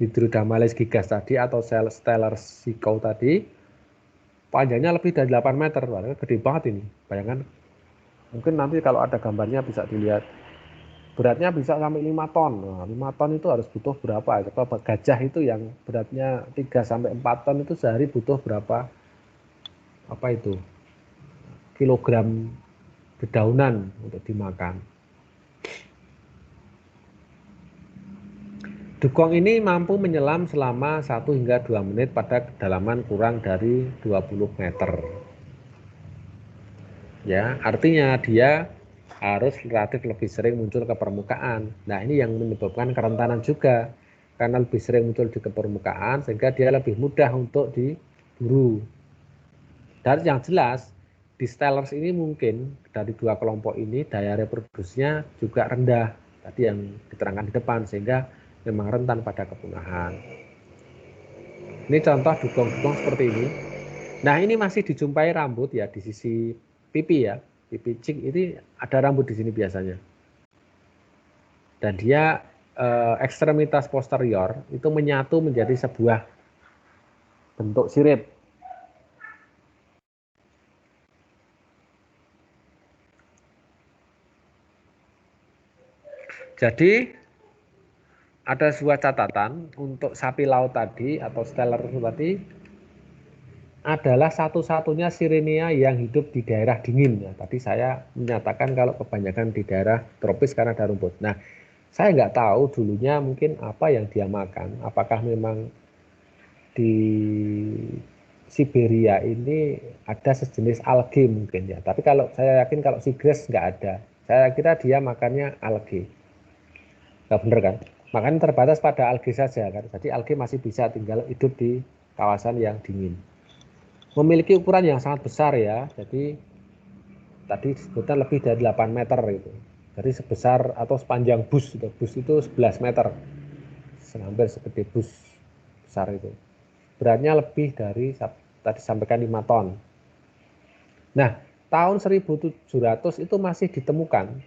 Hydrodamalis gigas tadi atau Steller Seacow tadi, panjangnya lebih dari 8 meter. Wah, gede banget ini. Bayangkan, mungkin nanti kalau ada gambarnya bisa dilihat. Beratnya bisa sampai 5 ton. Nah, 5 ton itu harus butuh berapa? Gajah itu yang beratnya 3-4 ton itu sehari butuh berapa? Apa itu? Kilogram dedaunan untuk dimakan. Dugong ini mampu menyelam selama 1 hingga 2 menit pada kedalaman kurang dari 20 meter. Ya, artinya dia harus relatif lebih sering muncul ke permukaan. Nah, ini yang menyebabkan kerentanan juga. Karena lebih sering muncul di permukaan sehingga dia lebih mudah untuk diburu. Dan yang jelas di Stellers ini mungkin dari dua kelompok ini daya reproduksinya juga rendah. Tadi yang diterangkan di depan sehingga memang rentan pada kepunahan. Ini contoh dugong-dugong seperti ini. Nah, ini masih dijumpai rambut ya di sisi pipi ya. Pipi cik ini ada rambut di sini biasanya. Dan dia ekstremitas posterior itu menyatu menjadi sebuah bentuk sirip. Jadi ada sebuah catatan untuk sapi laut tadi atau Steller tadi adalah satu-satunya Sirenia yang hidup di daerah dingin. Nah, tadi saya menyatakan kalau kebanyakan di daerah tropis karena ada rumput. Nah, saya nggak tahu dulunya mungkin apa yang dia makan. Apakah memang di Siberia ini ada sejenis alge mungkin ya. Tapi kalau saya yakin kalau seagrass nggak ada. Saya kira dia makannya alge. Nggak bener kan? Makanya terbatas pada alge saja kan. Jadi alge masih bisa tinggal hidup di kawasan yang dingin. Memiliki ukuran yang sangat besar ya. Jadi tadi disebutkan lebih dari 8 meter itu. Jadi sebesar atau sepanjang bus itu. Bus itu 11 meter. Hampir segede bus besar itu. Beratnya lebih dari tadi sampaikan 5 ton. Nah, tahun 1700 itu masih ditemukan.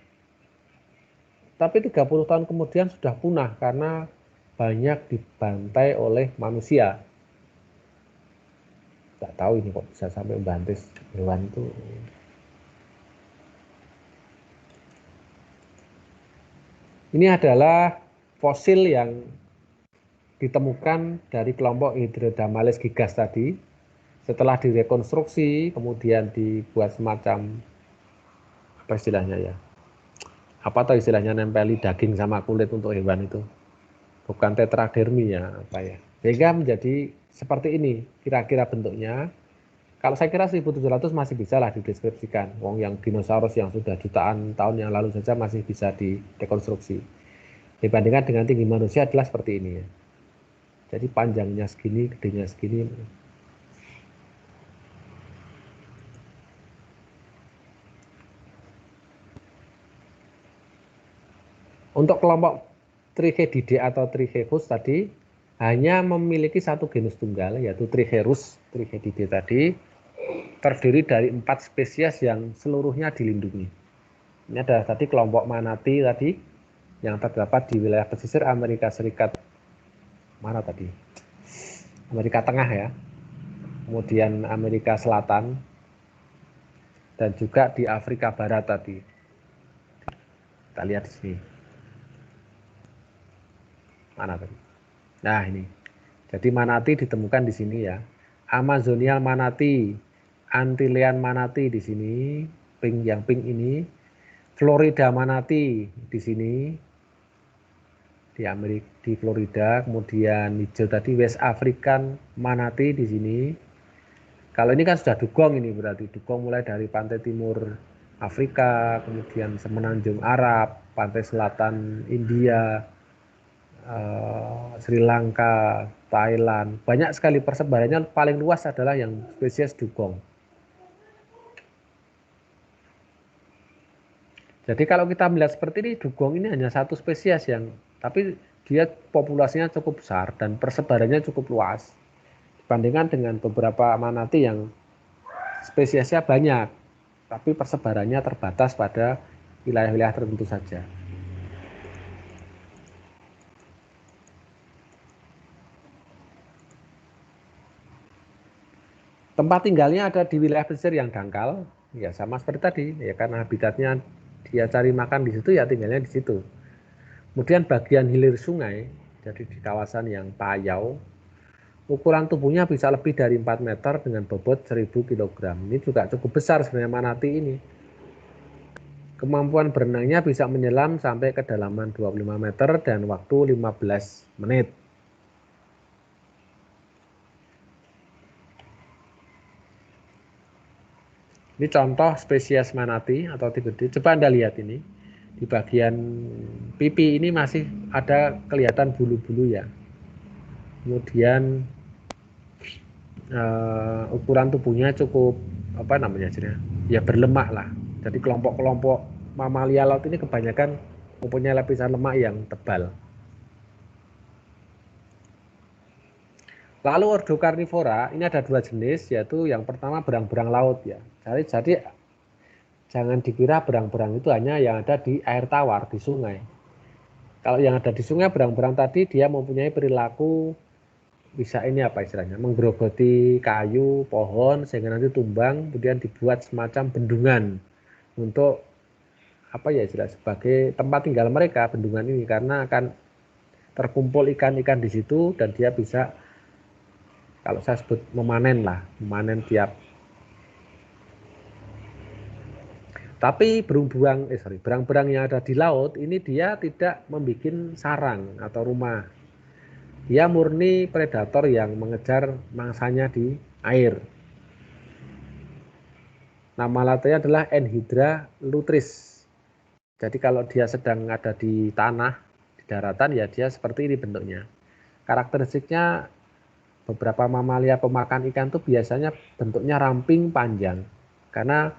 Tapi 30 tahun kemudian sudah punah karena banyak dibantai oleh manusia. Nggak tahu ini kok bisa sampai membantai hewan itu. Ini adalah fosil yang ditemukan dari kelompok Hydrodamalis gigas tadi. Setelah direkonstruksi, kemudian dibuat semacam apa istilahnya ya? Apa tahu istilahnya nempeli daging sama kulit untuk hewan itu? Bukan tetradermi ya, apa ya? Sehingga menjadi seperti ini kira-kira bentuknya. Kalau saya kira 1700 masih bisa lah dideskripsikan. Wong yang dinosaurus yang sudah jutaan tahun yang lalu saja masih bisa direkonstruksi. Dibandingkan dengan tinggi manusia adalah seperti ini ya. Jadi panjangnya segini, gedenya segini. Untuk kelompok Tricheidae atau Trichechus tadi hanya memiliki satu genus tunggal, yaitu Tricherus Tricheidae tadi, terdiri dari 4 spesies yang seluruhnya dilindungi. Ini ada tadi kelompok manatee tadi yang terdapat di wilayah pesisir Amerika Serikat, mana tadi? Amerika Tengah ya, kemudian Amerika Selatan, dan juga di Afrika Barat tadi. Kita lihat di sini. Mana tadi? Nah ini. Jadi manatee ditemukan di sini ya. Amazonian manatee, Antillean manatee di sini, pink yang pink ini. Florida manatee di sini, di Amerika, di Florida. Kemudian hijau tadi West African manatee di sini. Kalau ini kan sudah dugong, ini berarti dugong mulai dari pantai timur Afrika, kemudian semenanjung Arab, pantai selatan India, Sri Lanka, Thailand. Banyak sekali persebarannya, paling luas adalah yang spesies dugong. Jadi kalau kita melihat seperti ini, dugong ini hanya satu spesies yang, tapi dia populasinya cukup besar dan persebarannya cukup luas. Dibandingkan dengan beberapa manatee yang spesiesnya banyak, tapi persebarannya terbatas pada wilayah-wilayah tertentu saja. Tempat tinggalnya ada di wilayah pesisir yang dangkal, ya sama seperti tadi, ya karena habitatnya dia cari makan di situ, ya tinggalnya di situ. Kemudian bagian hilir sungai, jadi di kawasan yang payau, ukuran tubuhnya bisa lebih dari 4 meter dengan bobot 1000 kg. Ini juga cukup besar sebenarnya manatee ini. Kemampuan berenangnya bisa menyelam sampai kedalaman 25 meter dan waktu 15 menit. Ini contoh spesies manatee atau tigedé. Coba Anda lihat ini. Di bagian pipi ini masih ada kelihatan bulu-bulu ya. Kemudian ukuran tubuhnya cukup apa namanya ya berlemak lah. Jadi kelompok-kelompok mamalia laut ini kebanyakan mempunyai lapisan lemak yang tebal. Lalu ordo karnivora ini ada 2 jenis, yaitu yang pertama berang-berang laut ya. Jadi jangan dikira berang-berang itu hanya yang ada di air tawar, di sungai. Kalau yang ada di sungai berang-berang tadi dia mempunyai perilaku bisa ini apa istilahnya, menggerogoti kayu, pohon sehingga nanti tumbang, kemudian dibuat semacam bendungan untuk apa ya istilah sebagai tempat tinggal mereka, bendungan ini, karena akan terkumpul ikan-ikan di situ dan dia bisa, kalau saya sebut memanen lah, memanen tiap. Tapi berang-berang yang ada di laut ini dia tidak membuat sarang atau rumah. Dia murni predator yang mengejar mangsanya di air. Nama latinnya adalah Enhydra lutris. Jadi kalau dia sedang ada di tanah, di daratan, ya dia seperti ini bentuknya. Karakteristiknya beberapa mamalia pemakan ikan itu biasanya bentuknya ramping panjang. Karena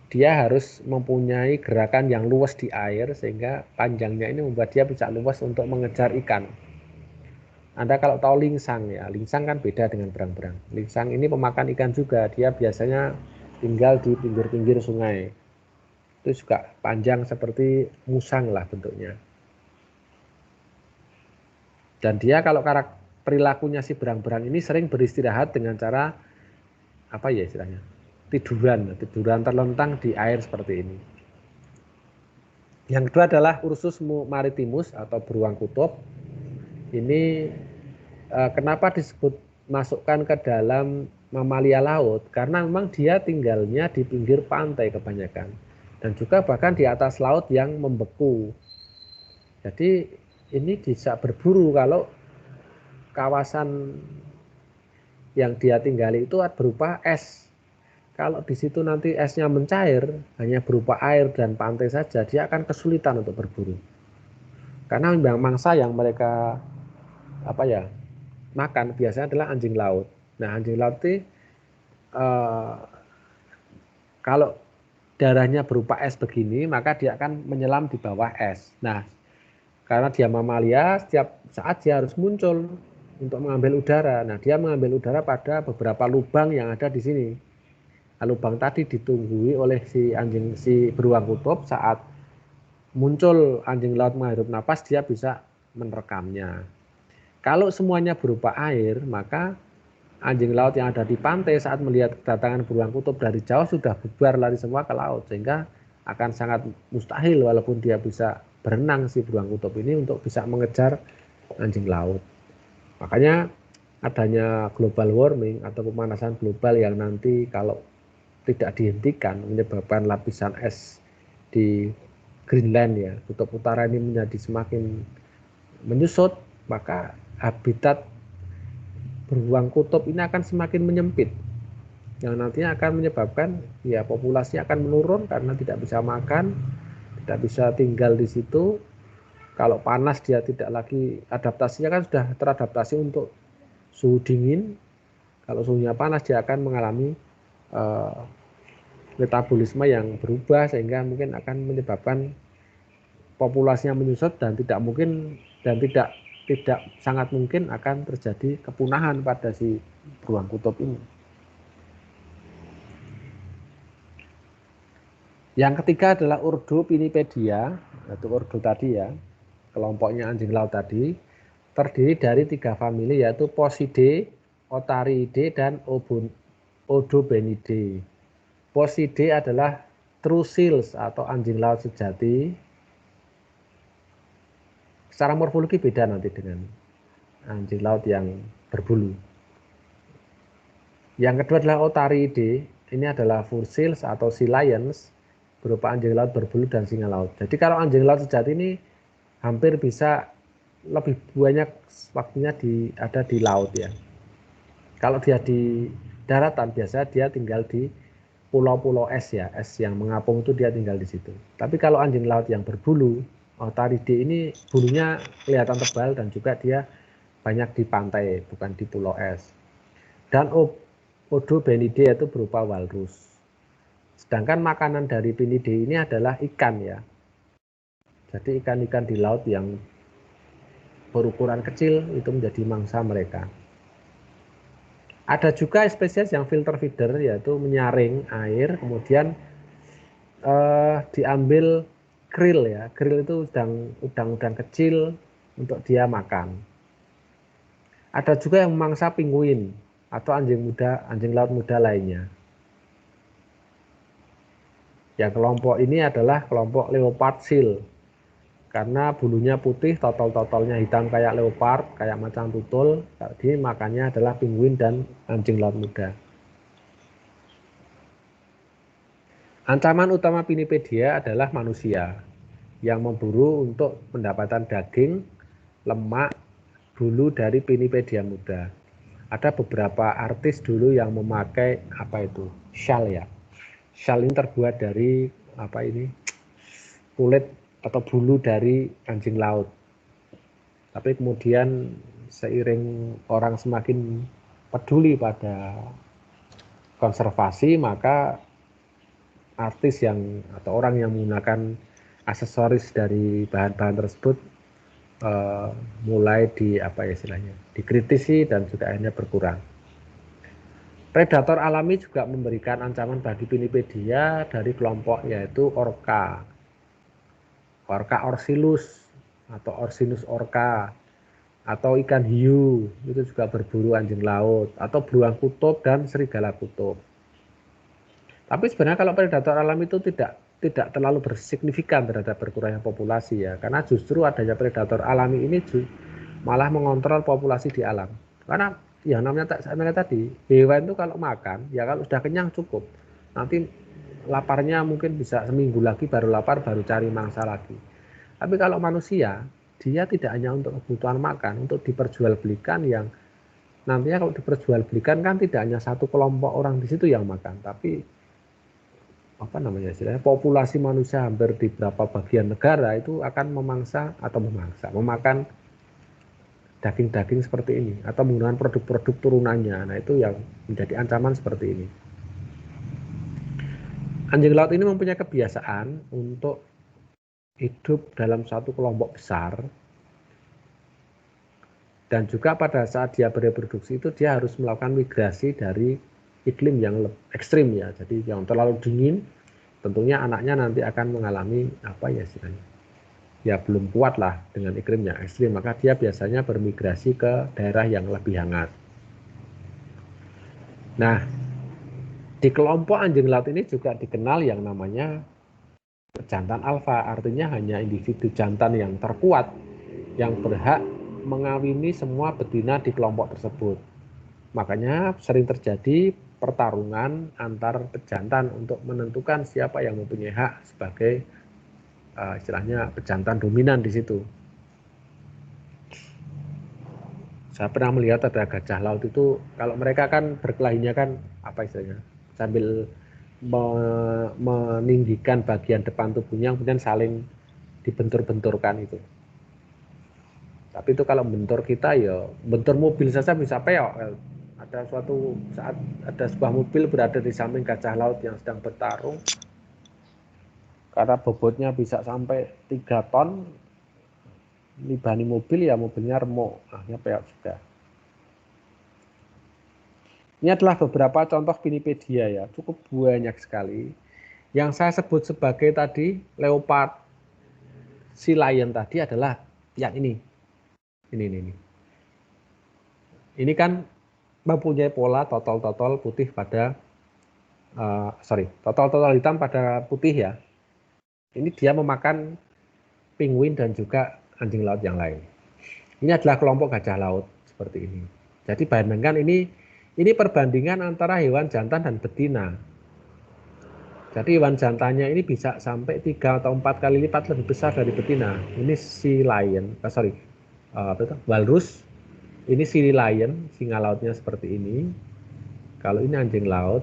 dia harus mempunyai gerakan yang luas di air, sehingga panjangnya ini membuat dia bisa luas untuk mengejar ikan. Anda kalau tahu lingsang ya, lingsang kan beda dengan berang-berang. Lingsang ini pemakan ikan juga, dia biasanya tinggal di pinggir-pinggir sungai. Itu juga panjang seperti musang lah bentuknya. Dan dia kalau perilakunya si berang-berang ini sering beristirahat dengan cara apa ya istilahnya, tiduran terlentang di air seperti ini. Yang kedua adalah Ursus maritimus atau beruang kutub. Ini kenapa disebut masukkan ke dalam mamalia laut? Karena memang dia tinggalnya di pinggir pantai kebanyakan. Dan juga bahkan di atas laut yang membeku. Jadi ini bisa berburu kalau kawasan yang dia tinggali itu berupa es. Kalau di situ nanti esnya mencair, hanya berupa air dan pantai saja, dia akan kesulitan untuk berburu. Karena mangsa yang mereka makan biasanya adalah anjing laut. Nah, anjing laut itu kalau darahnya berupa es begini, maka dia akan menyelam di bawah es. Nah, karena dia mamalia, setiap saat dia harus muncul untuk mengambil udara. Nah, dia mengambil udara pada beberapa lubang yang ada di sini. Nah, lubang tadi ditunggui oleh si beruang kutub. Saat muncul anjing laut menghirup napas, dia bisa merekamnya. Kalau semuanya berupa air, maka anjing laut yang ada di pantai saat melihat kedatangan beruang kutub dari jauh sudah bubar lari semua ke laut, sehingga akan sangat mustahil walaupun dia bisa berenang si beruang kutub ini untuk bisa mengejar anjing laut. Makanya adanya global warming atau pemanasan global yang nanti kalau tidak dihentikan menyebabkan lapisan es di Greenland ya, kutub utara ini menjadi semakin menyusut, maka habitat beruang kutub ini akan semakin menyempit, yang nantinya akan menyebabkan ya populasi akan menurun karena tidak bisa makan, tidak bisa tinggal di situ. Kalau panas dia tidak lagi, adaptasinya kan sudah teradaptasi untuk suhu dingin. Kalau suhunya panas dia akan mengalami metabolisme yang berubah sehingga mungkin akan menyebabkan populasinya menyusut dan tidak sangat mungkin akan terjadi kepunahan pada si beruang kutub ini. Yang ketiga adalah Ordo Pinnipedia, yaitu ordo tadi ya, kelompoknya anjing laut tadi, terdiri dari 3 famili yaitu Phocidae, Otariidae, dan Odobenidae. Phocidae adalah true seals atau anjing laut sejati. Secara morfologi beda nanti dengan anjing laut yang berbulu. Yang kedua adalah Otariidae, ini adalah fur seals atau sea lions, berupa anjing laut berbulu dan singa laut. Jadi kalau anjing laut sejati ini hampir bisa lebih banyak waktunya ada di laut ya. Kalau dia di daratan biasa dia tinggal di pulau-pulau es ya, es yang mengapung itu dia tinggal di situ. Tapi kalau anjing laut yang berbulu, Otariidae ini bulunya kelihatan tebal dan juga dia banyak di pantai, bukan di pulau es. Dan Odobenidae itu berupa walrus. Sedangkan makanan dari Pinnidae ini adalah ikan ya. Jadi ikan-ikan di laut yang berukuran kecil itu menjadi mangsa mereka. Ada juga spesies yang filter feeder, yaitu menyaring air kemudian diambil krill ya. Krill itu udang-udang kecil untuk dia makan. Ada juga yang memangsa penguin atau anjing laut muda lainnya. Yang kelompok ini adalah kelompok leopard seal. Karena bulunya putih, totol-totolnya hitam kayak leopard, kayak macan tutul. Jadi makannya adalah penguin dan anjing laut muda. Ancaman utama Pinnipedia adalah manusia yang memburu untuk pendapatan daging, lemak, bulu dari Pinnipedia muda. Ada beberapa artis dulu yang memakai shawl ya. Shawl ini terbuat dari kulit atau bulu dari anjing laut. Tapi kemudian seiring orang semakin peduli pada konservasi, maka artis atau orang yang menggunakan aksesoris dari bahan-bahan tersebut mulai dikritisi dan juga akhirnya berkurang. Predator alami juga memberikan ancaman bagi Pinnipedia dari kelompok yaitu orca orsilus atau Orcinus orca, atau ikan hiu itu juga berburu anjing laut, atau beruang kutub dan serigala kutub. Tapi sebenarnya kalau predator alami itu tidak terlalu bersignifikan terhadap berkurangnya populasi ya, karena justru adanya predator alami ini malah mengontrol populasi di alam. Karena yang namanya tadi, hewan itu kalau makan ya kalau sudah kenyang cukup, nanti laparnya mungkin bisa seminggu lagi baru lapar, baru cari mangsa lagi. Tapi kalau manusia, dia tidak hanya untuk kebutuhan makan, untuk diperjualbelikan, yang nantinya kalau diperjualbelikan kan tidak hanya satu kelompok orang di situ yang makan, tapi apa namanya istilahnya, populasi manusia hampir di beberapa bagian negara itu akan memakan daging-daging seperti ini atau menggunakan produk-produk turunannya. Nah, itu yang menjadi ancaman seperti ini. Anjing laut ini mempunyai kebiasaan untuk hidup dalam satu kelompok besar, dan juga pada saat dia bereproduksi itu dia harus melakukan migrasi dari iklim yang ekstrim ya. Jadi yang terlalu dingin, tentunya anaknya nanti akan mengalami apa ya istilahnya, ya belum kuat lah dengan iklim yang ekstrim, maka dia biasanya bermigrasi ke daerah yang lebih hangat. Nah, di kelompok anjing laut ini juga dikenal yang namanya jantan alfa, artinya hanya individu jantan yang terkuat yang berhak mengawini semua betina di kelompok tersebut. Makanya sering terjadi pertarungan antar pejantan untuk menentukan siapa yang mempunyai hak sebagai istilahnya pejantan dominan di situ. Saya pernah melihat ada gajah laut itu, kalau mereka kan berkelahinya kan apa istilahnya, sambil meninggikan bagian depan tubuhnya, kemudian saling dibentur-benturkan itu. Tapi itu kalau bentur kita ya, bentur mobil saja bisa peok. Ada suatu saat ada sebuah mobil berada di samping gajah laut yang sedang bertarung, karena bobotnya bisa sampai 3 ton, nibani mobil ya mobilnya remuk, akhirnya peok juga. Ini adalah beberapa contoh Pinnipedia ya, cukup banyak sekali. Yang saya sebut sebagai tadi leopard, sea lion tadi adalah yang ini. Ini. Ini kan mempunyai pola totol-totol putih pada totol-totol hitam pada putih ya. Ini dia memakan penguin dan juga anjing laut yang lain. Ini adalah kelompok gajah laut seperti ini. Jadi bayangkan ini perbandingan antara hewan jantan dan betina. Jadi hewan jantannya ini bisa sampai 3 atau 4 kali lipat lebih besar dari betina. Ini sea lion, walrus. Ini sea lion, singa lautnya seperti ini. Kalau ini anjing laut.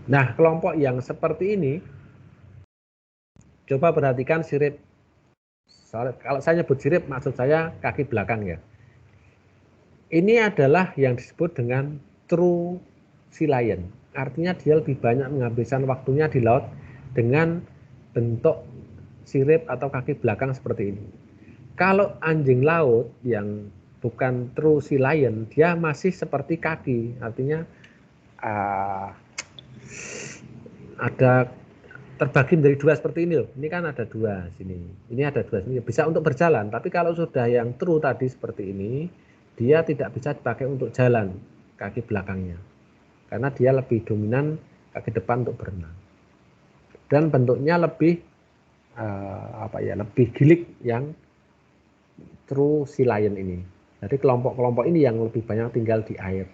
Nah, kelompok yang seperti ini, coba perhatikan sirip. Kalau saya nyebut sirip, maksud saya kaki belakang ya. Ini adalah yang disebut dengan true sea lion. Artinya dia lebih banyak menghabiskan waktunya di laut dengan bentuk sirip atau kaki belakang seperti ini. Kalau anjing laut yang bukan true sea lion, dia masih seperti kaki. Artinya ada terbagi menjadi 2 seperti ini loh. Ini kan ada 2 sini. Ini ada 2 sini. Bisa untuk berjalan. Tapi kalau sudah yang true tadi seperti ini, dia tidak bisa dipakai untuk jalan kaki belakangnya. Karena dia lebih dominan kaki depan untuk berenang. Dan bentuknya lebih lebih gilik yang true sea lion ini. Jadi kelompok-kelompok ini yang lebih banyak tinggal di air.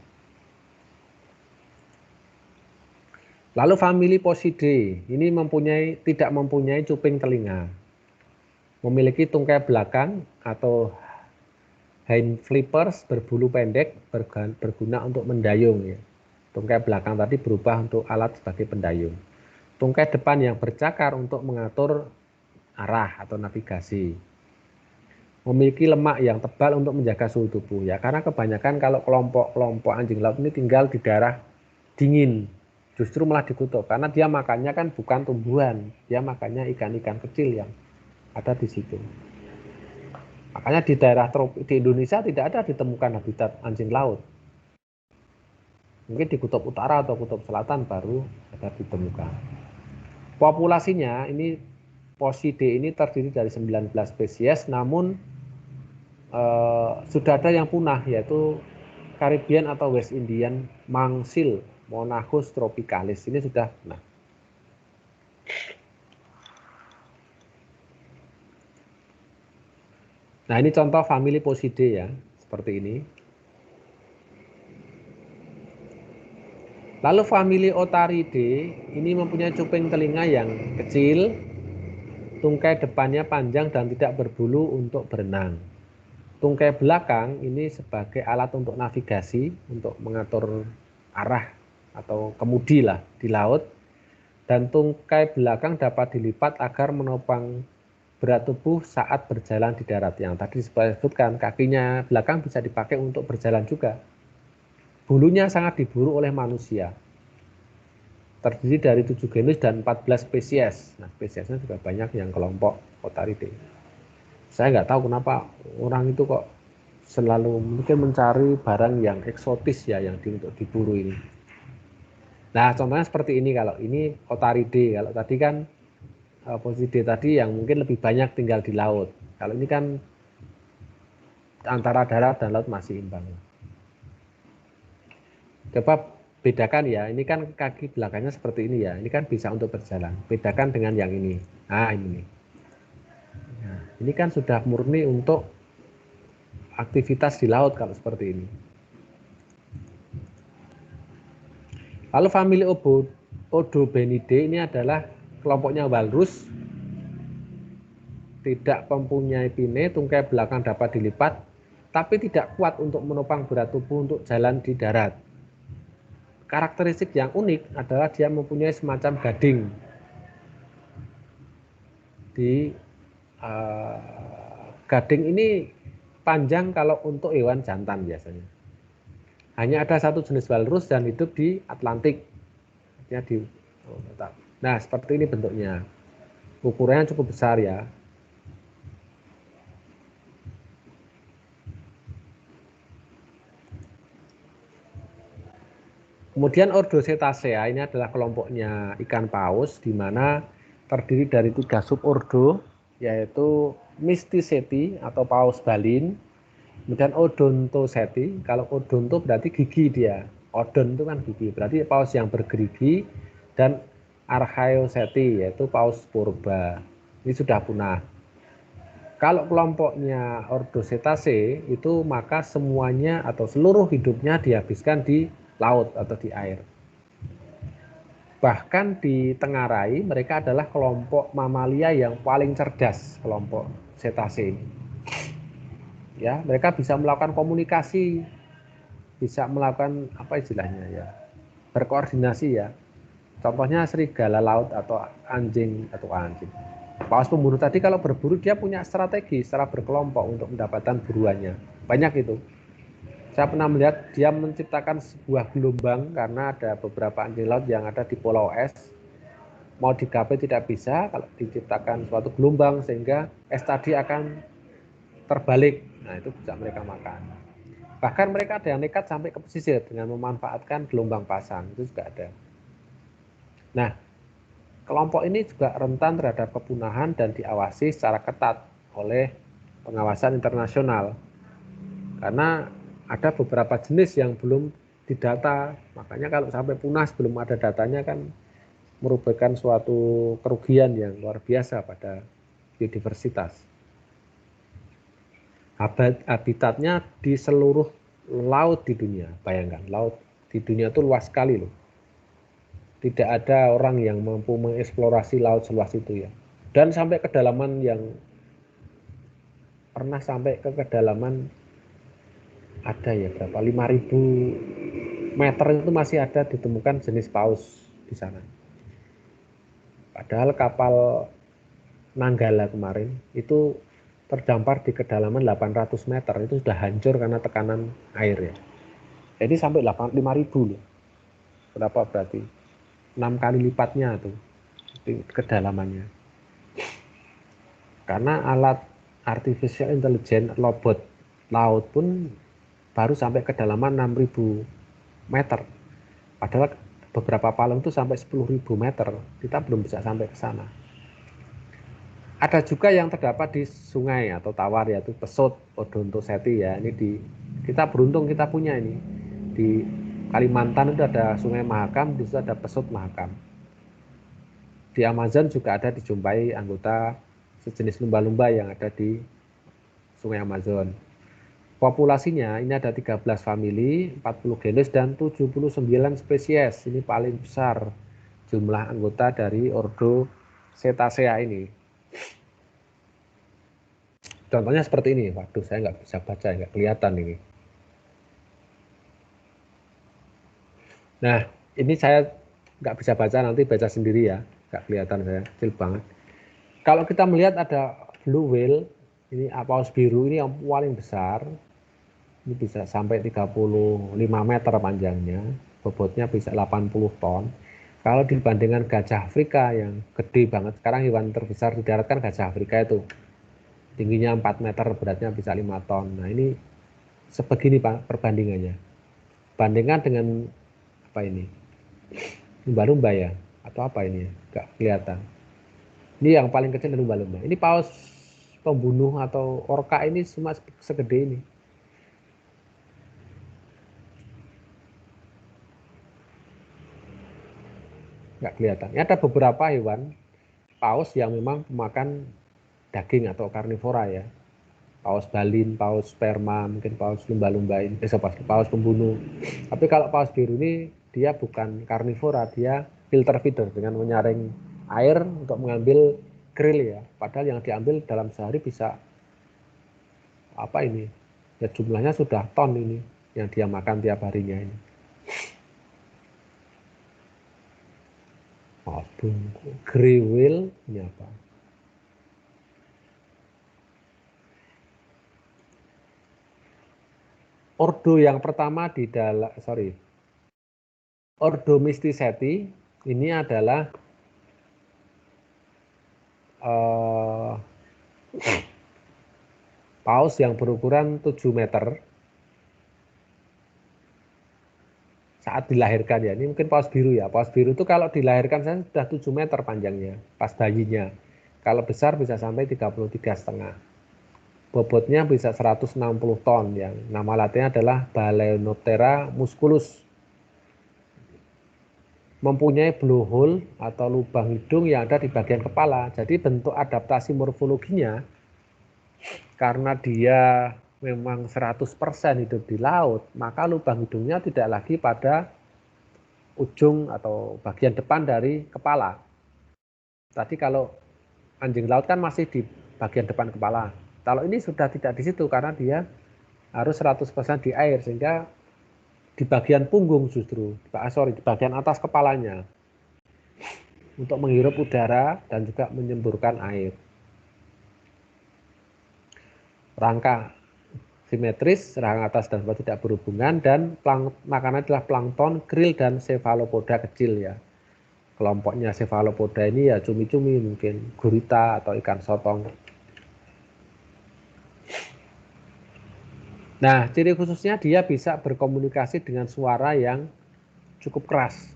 Lalu famili Posidae ini tidak mempunyai cuping telinga, memiliki tungkai belakang atau hind flippers berbulu pendek berguna untuk mendayung. Ya. Tungkai belakang tadi berubah untuk alat sebagai pendayung. Tungkai depan yang bercakar untuk mengatur arah atau navigasi. Memiliki lemak yang tebal untuk menjaga suhu tubuh. Ya, karena kebanyakan kalau kelompok anjing laut ini tinggal di daerah dingin. Justru malah dikutuk karena dia makannya kan bukan tumbuhan, dia makannya ikan-ikan kecil yang ada di situ. Makanya di daerah tropis di Indonesia tidak ada ditemukan habitat anjing laut. Mungkin di kutub utara atau kutub selatan baru ada ditemukan. Populasinya ini Posidae ini terdiri dari 19 spesies, namun sudah ada yang punah yaitu Caribbean atau West Indian mangsil Monachus tropicalis, ini sudah punah. Nah, ini contoh famili Posidae ya, seperti ini. Lalu famili Otaridae ini mempunyai cuping telinga yang kecil, tungkai depannya panjang dan tidak berbulu untuk berenang. Tungkai belakang ini sebagai alat untuk navigasi, untuk mengatur arah atau kemudi lah di laut. dan tungkai belakang dapat dilipat agar menopang berat tubuh saat berjalan di darat. Yang tadi disebutkan, kakinya belakang bisa dipakai untuk berjalan juga. Bulunya sangat diburu oleh manusia. Terdiri dari 7 genus dan 14 spesies. Nah, spesiesnya juga banyak yang kelompok Otaridae. Saya nggak tahu kenapa orang itu kok selalu mungkin mencari barang yang eksotis ya yang untuk diburu ini. Nah, contohnya seperti ini, kalau ini Otaridae, kalau tadi kan Posidae tadi yang mungkin lebih banyak tinggal di laut. Kalau ini kan antara darat dan laut masih imbang. Coba bedakan ya, ini kan kaki belakangnya seperti ini ya, ini kan bisa untuk berjalan. Bedakan dengan yang ini. Nah, ini. Nah, ini kan sudah murni untuk aktivitas di laut kalau seperti ini. Lalu famili Odobenidae ini adalah kelompoknya walrus, tidak mempunyai pinne, tungkai belakang dapat dilipat, tapi tidak kuat untuk menopang berat tubuh untuk jalan di darat. Karakteristik yang unik adalah dia mempunyai semacam gading di gading ini panjang kalau untuk hewan jantan biasanya. Hanya ada satu jenis walrus dan hidup di Atlantik. Nah, seperti ini bentuknya. Ukurannya cukup besar ya. Kemudian Ordo Cetacea ini adalah kelompoknya ikan paus, di mana terdiri dari 3 subordo, yaitu Mysticeti atau paus balin, kemudian Odontoceti. Kalau odonto berarti gigi dia, odon itu kan gigi, berarti paus yang bergerigi, dan Archaeoceti yaitu paus purba. Ini sudah punah. Kalau kelompoknya Ordo Cetaceae itu maka semuanya atau seluruh hidupnya dihabiskan di laut atau di air. Bahkan di Tengarai mereka adalah kelompok mamalia yang paling cerdas, kelompok Cetaceae ini. Ya, mereka bisa melakukan komunikasi, bisa melakukan apa istilahnya ya, berkoordinasi ya. Contohnya serigala laut atau anjing. Paus pembunuh tadi kalau berburu dia punya strategi secara berkelompok untuk mendapatkan buruannya. Banyak itu. Saya pernah melihat dia menciptakan sebuah gelombang karena ada beberapa anjing laut yang ada di pulau es. Mau digapai tidak bisa kalau diciptakan suatu gelombang sehingga es tadi akan terbalik. Nah, itu bisa mereka makan. Bahkan mereka ada yang nekat sampai ke pesisir dengan memanfaatkan gelombang pasang. Itu juga ada. Nah, kelompok ini juga rentan terhadap kepunahan dan diawasi secara ketat oleh pengawasan internasional. Karena ada beberapa jenis yang belum didata, makanya kalau sampai punah sebelum ada datanya kan merupakan suatu kerugian yang luar biasa pada biodiversitas. Habitatnya di seluruh laut di dunia, bayangkan laut di dunia itu luas sekali loh. Tidak ada orang yang mampu mengeksplorasi laut seluas itu ya. Dan sampai kedalaman yang pernah sampai ke kedalaman ada ya berapa 5.000 meter itu masih ada ditemukan jenis paus di sana. Padahal kapal Nanggala kemarin itu terdampar di kedalaman 800 meter, itu sudah hancur karena tekanan air ya. Jadi sampai 5.000 loh. Berapa berarti? 6 kali lipatnya tuh kedalamannya. Karena alat artificial intelligence robot laut pun baru sampai kedalaman 6.000 meter. Padahal beberapa palung itu sampai 10.000 meter. Kita belum bisa sampai ke sana. Ada juga yang terdapat di sungai atau tawar, yaitu pesut Odontoceti ya. Ini kita beruntung kita punya ini. Di Kalimantan itu ada Sungai Mahakam, di situ ada pesut Mahakam. Di Amazon juga ada dijumpai anggota sejenis lumba-lumba yang ada di Sungai Amazon. Populasinya ini ada 13 famili, 40 genus dan 79 spesies. Ini paling besar jumlah anggota dari Ordo Cetacea ini. Contohnya seperti ini. Waduh, saya nggak bisa baca, nggak kelihatan ini. Nah, ini saya nggak bisa baca, nanti baca sendiri ya, nggak kelihatan saya, kecil banget. Kalau kita melihat ada blue whale, ini paus biru ini yang paling besar, ini bisa sampai 35 meter panjangnya, bobotnya bisa 80 ton. Kalau dibandingkan gajah Afrika yang gede banget, sekarang hewan terbesar di darat kan gajah Afrika itu, tingginya 4 meter, beratnya bisa 5 ton. Nah ini sebegini Pak perbandingannya. Bandingkan dengan apa ini? Lumba-lumba ya? Atau apa ini ya? Nggak kelihatan. Ini yang paling kecil lumba-lumba. Ini paus pembunuh atau orca ini cuma segede ini. Nggak kelihatan. Ini ada beberapa hewan paus yang memang pemakan daging atau karnivora ya. Paus balin, paus sperma, mungkin paus lumba-lumba ini, paus pembunuh. Tapi kalau paus biru ini dia bukan karnivora, dia filter feeder dengan menyaring air untuk mengambil krill ya. Padahal yang diambil dalam sehari bisa apa ini? Ya jumlahnya sudah ton ini yang dia makan tiap harinya ini. Oh, grey whale ini apa? Ordo yang pertama di dalam, Ordo Mysticeti ini adalah paus yang berukuran 7 meter saat dilahirkan ya. Ini mungkin paus biru ya. Paus biru itu kalau dilahirkan saya sudah 7 meter panjangnya pas bayinya. Kalau besar bisa sampai 33,5. Bobotnya bisa 160 ton yang nama latinnya adalah Balaenoptera musculus. Mempunyai blowhole atau lubang hidung yang ada di bagian kepala. Jadi bentuk adaptasi morfologinya karena dia memang 100% hidup di laut, maka lubang hidungnya tidak lagi pada ujung atau bagian depan dari kepala. Tadi kalau anjing laut kan masih di bagian depan kepala. Kalau ini sudah tidak di situ karena dia harus 100% di air sehingga di bagian punggung justru, di bagian atas kepalanya untuk menghirup udara dan juga menyemburkan air. Rangka simetris, rahang atas dan bawah tidak berhubungan, dan makanan adalah plankton, krill, dan cephalopoda kecil ya. Kelompoknya cephalopoda ini ya cumi-cumi, mungkin gurita atau ikan sotong. Nah, ciri khususnya dia bisa berkomunikasi dengan suara yang cukup keras.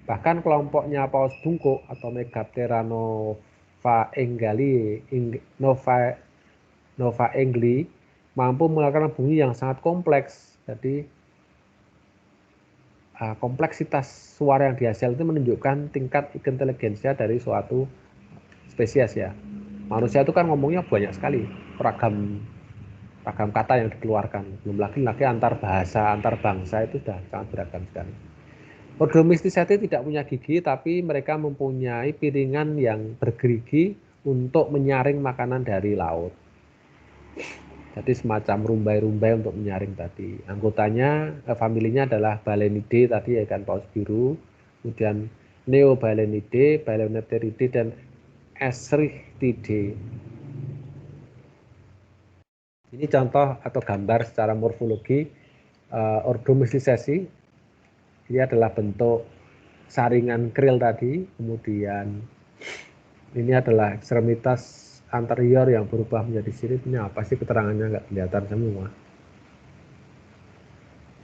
Bahkan kelompoknya paus bungkuk atau Megaptera nova engli mampu mengeluarkan bunyi yang sangat kompleks. Jadi kompleksitas suara yang dihasilkan itu menunjukkan tingkat inteligensia dari suatu spesies ya. Manusia itu kan ngomongnya banyak sekali, ragam kata yang dikeluarkan. Belum lagi antar bahasa, antar bangsa itu sudah sangat beragam sekali. Ordo Mysticeti tidak punya gigi, tapi mereka mempunyai piringan yang bergerigi untuk menyaring makanan dari laut. Jadi semacam rumbai-rumbai untuk menyaring tadi. Anggotanya, familinya adalah Balenidae tadi ya kan, paus biru, kemudian Neobalenidae, Balaenopteridae, dan Escherichthyidae. Ini contoh atau gambar secara morfologi Ordo Mysticeti. Ini adalah bentuk saringan krill tadi, kemudian ini adalah ekstremitas anterior yang berubah menjadi sirip. Ini apa sih keterangannya, nggak kelihatan semua.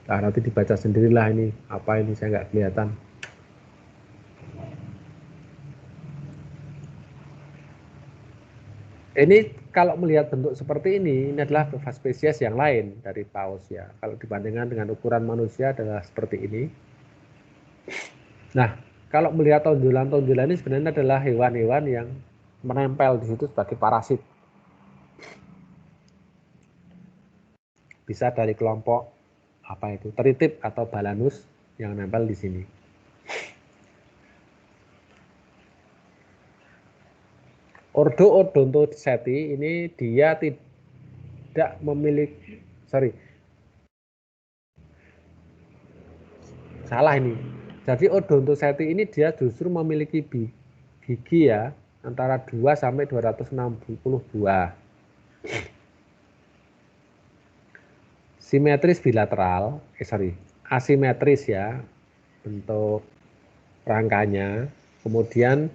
Nah, nanti dibaca sendirilah ini apa ini, saya nggak kelihatan. Ini kalau melihat bentuk seperti ini adalah spesies yang lain dari paus ya. Kalau dibandingkan dengan ukuran manusia adalah seperti ini. Nah, kalau melihat tonjolan-tonjolan ini sebenarnya adalah hewan-hewan yang menempel di situ sebagai parasit. Bisa dari kelompok apa itu, teritip atau balanus yang nempel di sini. Ordo Odontoceti ini dia tidak memiliki, salah ini. Jadi Odontoceti ini dia justru memiliki gigi ya antara 2 sampai 260 buah. Simetris bilateral, asimetris ya bentuk rangkanya. Kemudian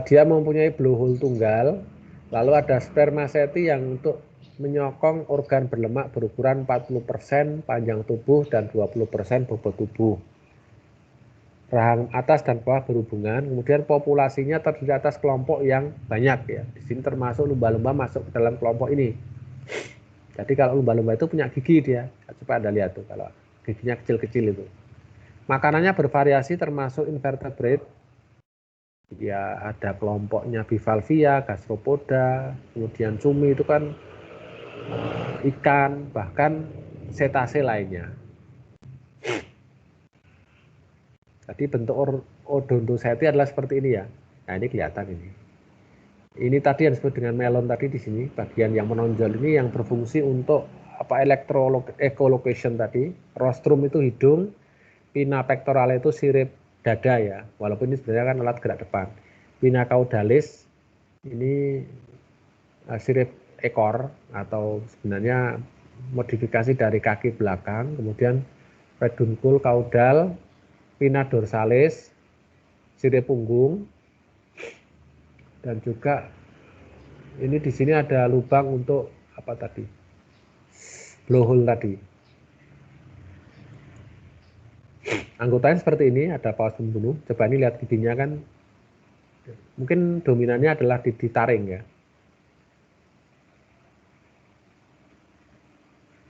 dia mempunyai blowhole tunggal, lalu ada spermaseti yang untuk menyokong organ berlemak berukuran 40% panjang tubuh dan 20% bobot tubuh. Rahang atas dan bawah berhubungan, kemudian populasinya terdiri atas kelompok yang banyak ya. Di sini termasuk lumba-lumba masuk ke dalam kelompok ini. Jadi kalau lumba-lumba itu punya gigi dia, coba Anda lihat tuh kalau giginya kecil-kecil itu. Makanannya bervariasi termasuk invertebrate. Ya ada kelompoknya bivalvia, gastropoda, kemudian cumi itu kan ikan, bahkan cetase lainnya. Jadi bentuk Odontoceti adalah seperti ini ya. Nah ini kelihatan ini. Ini tadi yang disebut dengan melon tadi di sini, bagian yang menonjol ini yang berfungsi untuk apa echolocation tadi. Rostrum itu hidung, pinna pectoral itu sirip dada ya, walaupun ini sebenarnya kan alat gerak depan. Pinna caudalis ini sirip ekor atau sebenarnya modifikasi dari kaki belakang. Kemudian peduncle caudal, pinna dorsalis, sirip punggung, dan juga ini di sini ada lubang untuk apa tadi? Blowhole tadi. Anggotanya seperti ini, ada paus pembunuh. Coba ini lihat giginya kan, mungkin dominannya adalah di taring ya.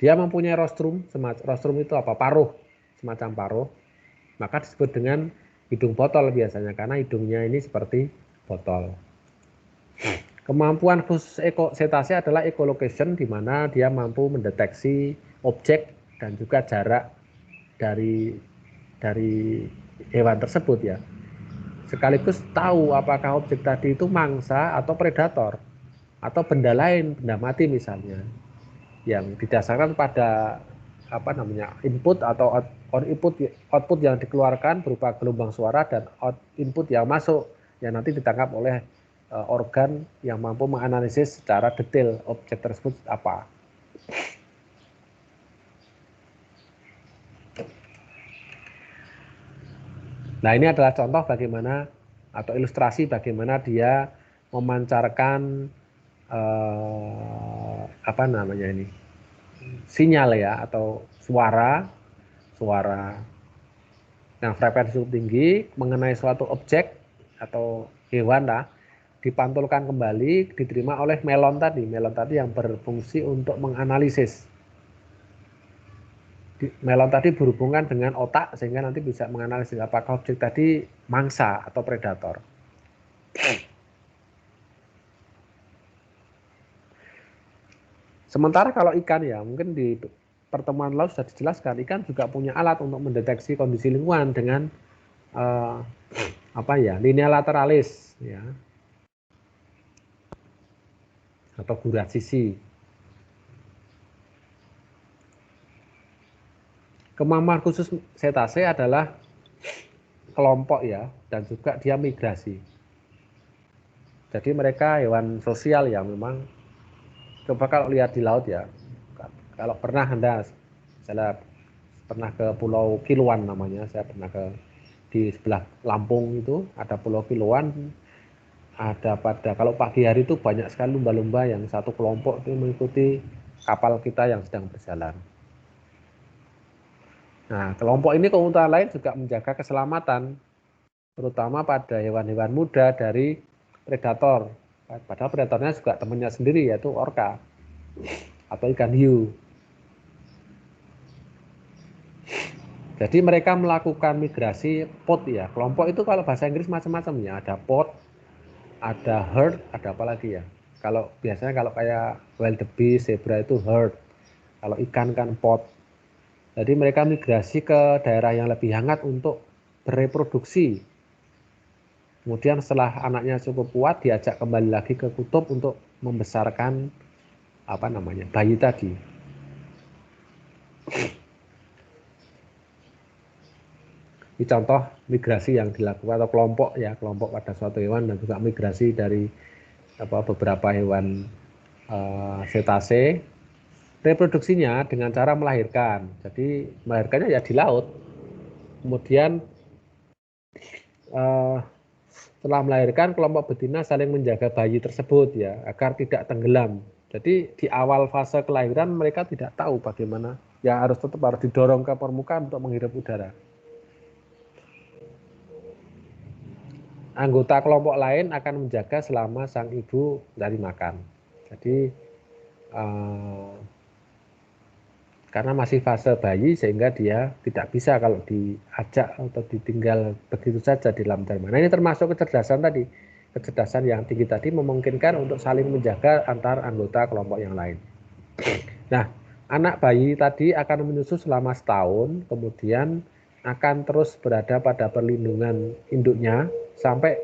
Dia mempunyai rostrum, rostrum itu apa? Paruh, semacam paruh. Maka disebut dengan hidung botol biasanya, karena hidungnya ini seperti botol. Kemampuan khusus cetase adalah echolocation, di mana dia mampu mendeteksi objek dan juga jarak dari hewan tersebut ya. Sekaligus tahu apakah objek tadi itu mangsa atau predator atau benda lain, benda mati misalnya, yang didasarkan pada apa namanya input atau output yang dikeluarkan berupa gelombang suara dan input yang masuk yang nanti ditangkap oleh organ yang mampu menganalisis secara detail objek tersebut apa. Nah ini adalah contoh bagaimana atau ilustrasi bagaimana dia memancarkan apa namanya ini sinyal ya atau suara yang frekuensi cukup tinggi mengenai suatu objek atau hewan lah, dipantulkan kembali diterima oleh melon tadi yang berfungsi untuk menganalisis. Melon tadi berhubungan dengan otak sehingga nanti bisa menganalisis apakah objek tadi mangsa atau predator. Sementara kalau ikan ya mungkin di pertemuan lalu sudah dijelaskan, ikan juga punya alat untuk mendeteksi kondisi lingkungan dengan apa ya, linea lateralis ya atau gurat sisi. Kemampuan khusus cetase adalah kelompok ya, dan juga dia migrasi. Jadi mereka hewan sosial ya memang. Coba kalau lihat di laut ya, kalau pernah Anda, saya pernah ke Pulau Kiluan namanya, saya pernah di sebelah Lampung itu ada Pulau Kiluan, ada kalau pagi hari itu banyak sekali lumba-lumba yang satu kelompok itu mengikuti kapal kita yang sedang berjalan. Nah, kelompok ini keuntungan lain juga menjaga keselamatan, terutama pada hewan-hewan muda dari predator. Padahal predatornya juga temannya sendiri, yaitu orca atau ikan hiu. Jadi mereka melakukan migrasi pod ya. Kelompok itu kalau bahasa Inggris macam-macam ya. Ada pod, ada herd, ada apa lagi ya. Kalau biasanya kalau kayak wildebeest, zebra itu herd. Kalau ikan kan pod. Jadi mereka migrasi ke daerah yang lebih hangat untuk bereproduksi. Kemudian setelah anaknya cukup kuat, diajak kembali lagi ke kutub untuk membesarkan bayi tadi. Ini contoh migrasi yang dilakukan atau kelompok pada suatu hewan dan juga migrasi dari beberapa hewan cetase. Reproduksinya dengan cara melahirkan. Jadi melahirkannya ya di laut. Kemudian setelah melahirkan, kelompok betina saling menjaga bayi tersebut ya agar tidak tenggelam. Jadi di awal fase kelahiran mereka tidak tahu bagaimana, ya tetap harus didorong ke permukaan untuk menghirup udara. Anggota kelompok lain akan menjaga selama sang ibu dari makan. Jadi karena masih fase bayi sehingga dia tidak bisa kalau diajak atau ditinggal begitu saja di dalam terma. Nah, ini termasuk kecerdasan tadi. Kecerdasan yang tinggi tadi memungkinkan untuk saling menjaga antar anggota kelompok yang lain. Nah, anak bayi tadi akan menyusu selama setahun, kemudian akan terus berada pada perlindungan induknya sampai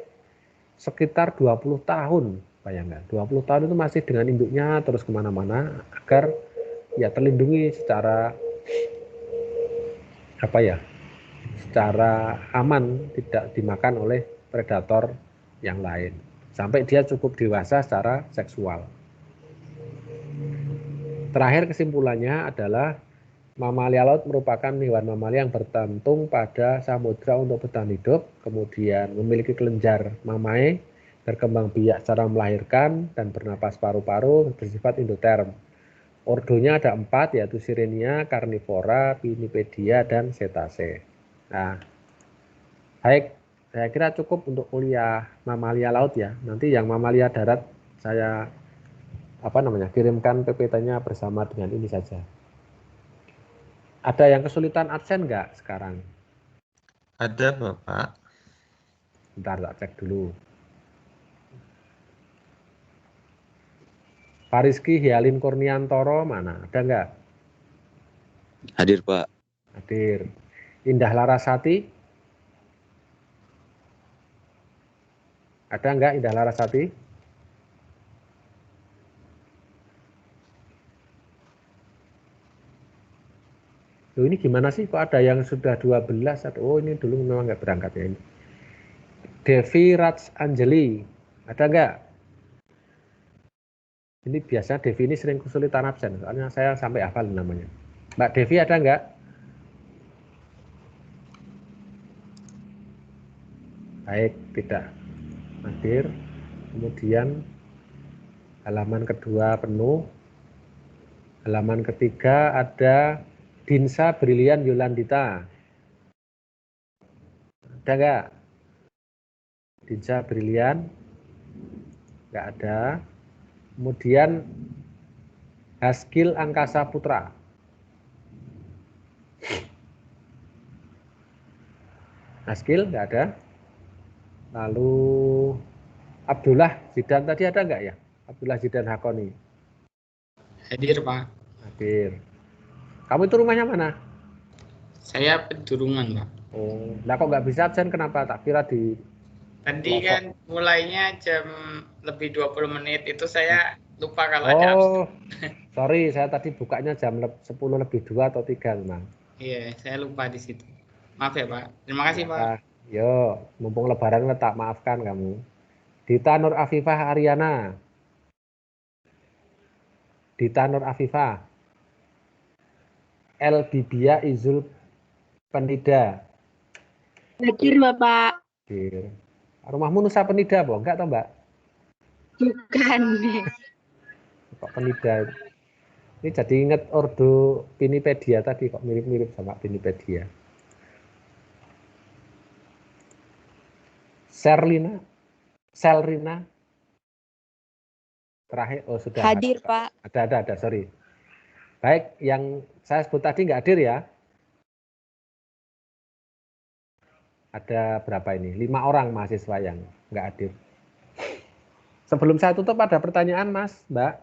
sekitar 20 tahun. Bayangkan, 20 tahun itu masih dengan induknya terus kemana-mana agar ya terlindungi secara secara aman, tidak dimakan oleh predator yang lain sampai dia cukup dewasa secara seksual. Terakhir kesimpulannya adalah mamalia laut merupakan hewan mamalia yang bergantung pada samudra untuk bertahan hidup, kemudian memiliki kelenjar mamae, berkembang biak secara melahirkan dan bernapas paru-paru, bersifat endoterm. Ordonya ada 4, yaitu Sirenia, Carnivora, Pinnipedia, dan Cetacea. Nah, baik, saya kira cukup untuk kuliah mamalia laut ya. Nanti yang mamalia darat saya kirimkan PPT-nya bersama dengan ini saja. Ada yang kesulitan absen nggak sekarang? Ada, Bapak. Bentar, tak cek dulu. Pariski Hyalin Kurniantoro mana? Ada nggak? Hadir, Pak. Hadir. Indah Larasati? Ada nggak Indah Larasati? Loh, ini gimana sih kok ada yang sudah 12? Oh, ini dulu memang nggak berangkat ya ini. Devi Raj Anjeli, ada nggak? Ini biasa Devi ini sering kesulitan absen, soalnya saya sampai hafal namanya. Mbak Devi ada nggak? Baik, tidak hadir. Kemudian halaman kedua penuh. Halaman ketiga ada Dinsa Brilian Yolandita. Ada nggak? Dinsa Brilian? Nggak ada. Kemudian Haskil Angkasa Putra. Haskil nggak ada. Lalu Abdullah Zidan tadi ada nggak ya? Abdullah Zidan Hakoni. Hadir, Pak. Hadir. Kamu itu rumahnya mana? Saya Pedurungan, Pak. Oh, lah kok nggak bisa absen? Kenapa? Tak kira di Tadi pelosok. kan mulainya jam lebih 20 menit, itu saya lupa kalau ada absen. Oh, sorry, saya tadi bukanya jam 10 lebih 2 atau 3 memang. Iya, saya lupa di situ. Maaf ya, Pak. Terima kasih, Pak. Yo, mumpung lebaran tak maafkan kamu. Dita Nur Afifah Ariana. Dita Nur Afifah. El Bibia Izul Penida. Hadir, Bapak. Hadir. Rumahmu Nusa Penida, Bo? Enggak toh, Mbak? Bukan. Kok Penida? Ini jadi ingat Ordo Pinnipedia tadi, kok mirip-mirip sama Pinnipedia. Selrina. Terakhir, oh sudah. Hadir, Pak. Ada, sorry. Baik, yang saya sebut tadi nggak hadir ya? Ada berapa ini? 5 orang mahasiswa yang nggak hadir. Sebelum saya tutup, ada pertanyaan, Mas, Mbak?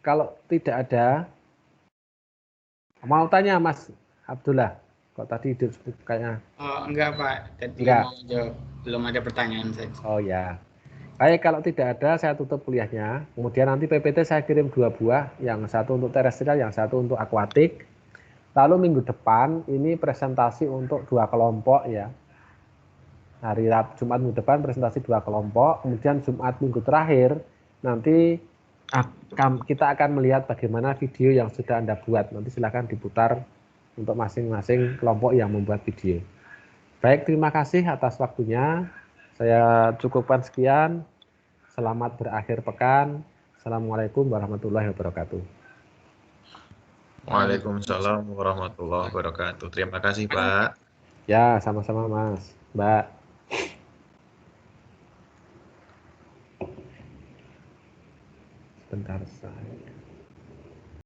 Kalau tidak ada, mau tanya Mas Abdullah. Kok tadi hidup kayaknya? Oh, enggak, Pak. Tadi Enggak. mau jawab. Belum ada pertanyaan saja. Oh ya. Baik, kalau tidak ada saya tutup kuliahnya. Kemudian nanti PPT saya kirim 2 buah, yang satu untuk terestrial, yang satu untuk akuatik. Lalu minggu depan ini presentasi untuk 2 kelompok ya. Hari Jumat minggu depan presentasi 2 kelompok, kemudian Jumat minggu terakhir nanti kita akan melihat bagaimana video yang sudah Anda buat. Nanti silakan diputar untuk masing-masing kelompok yang membuat video. Baik, terima kasih atas waktunya. Saya cukupkan sekian. Selamat berakhir pekan. Assalamualaikum warahmatullahi wabarakatuh. Waalaikumsalam warahmatullahi wabarakatuh. Terima kasih, Pak. Ya, sama-sama Mas, Mbak. Sebentar saya.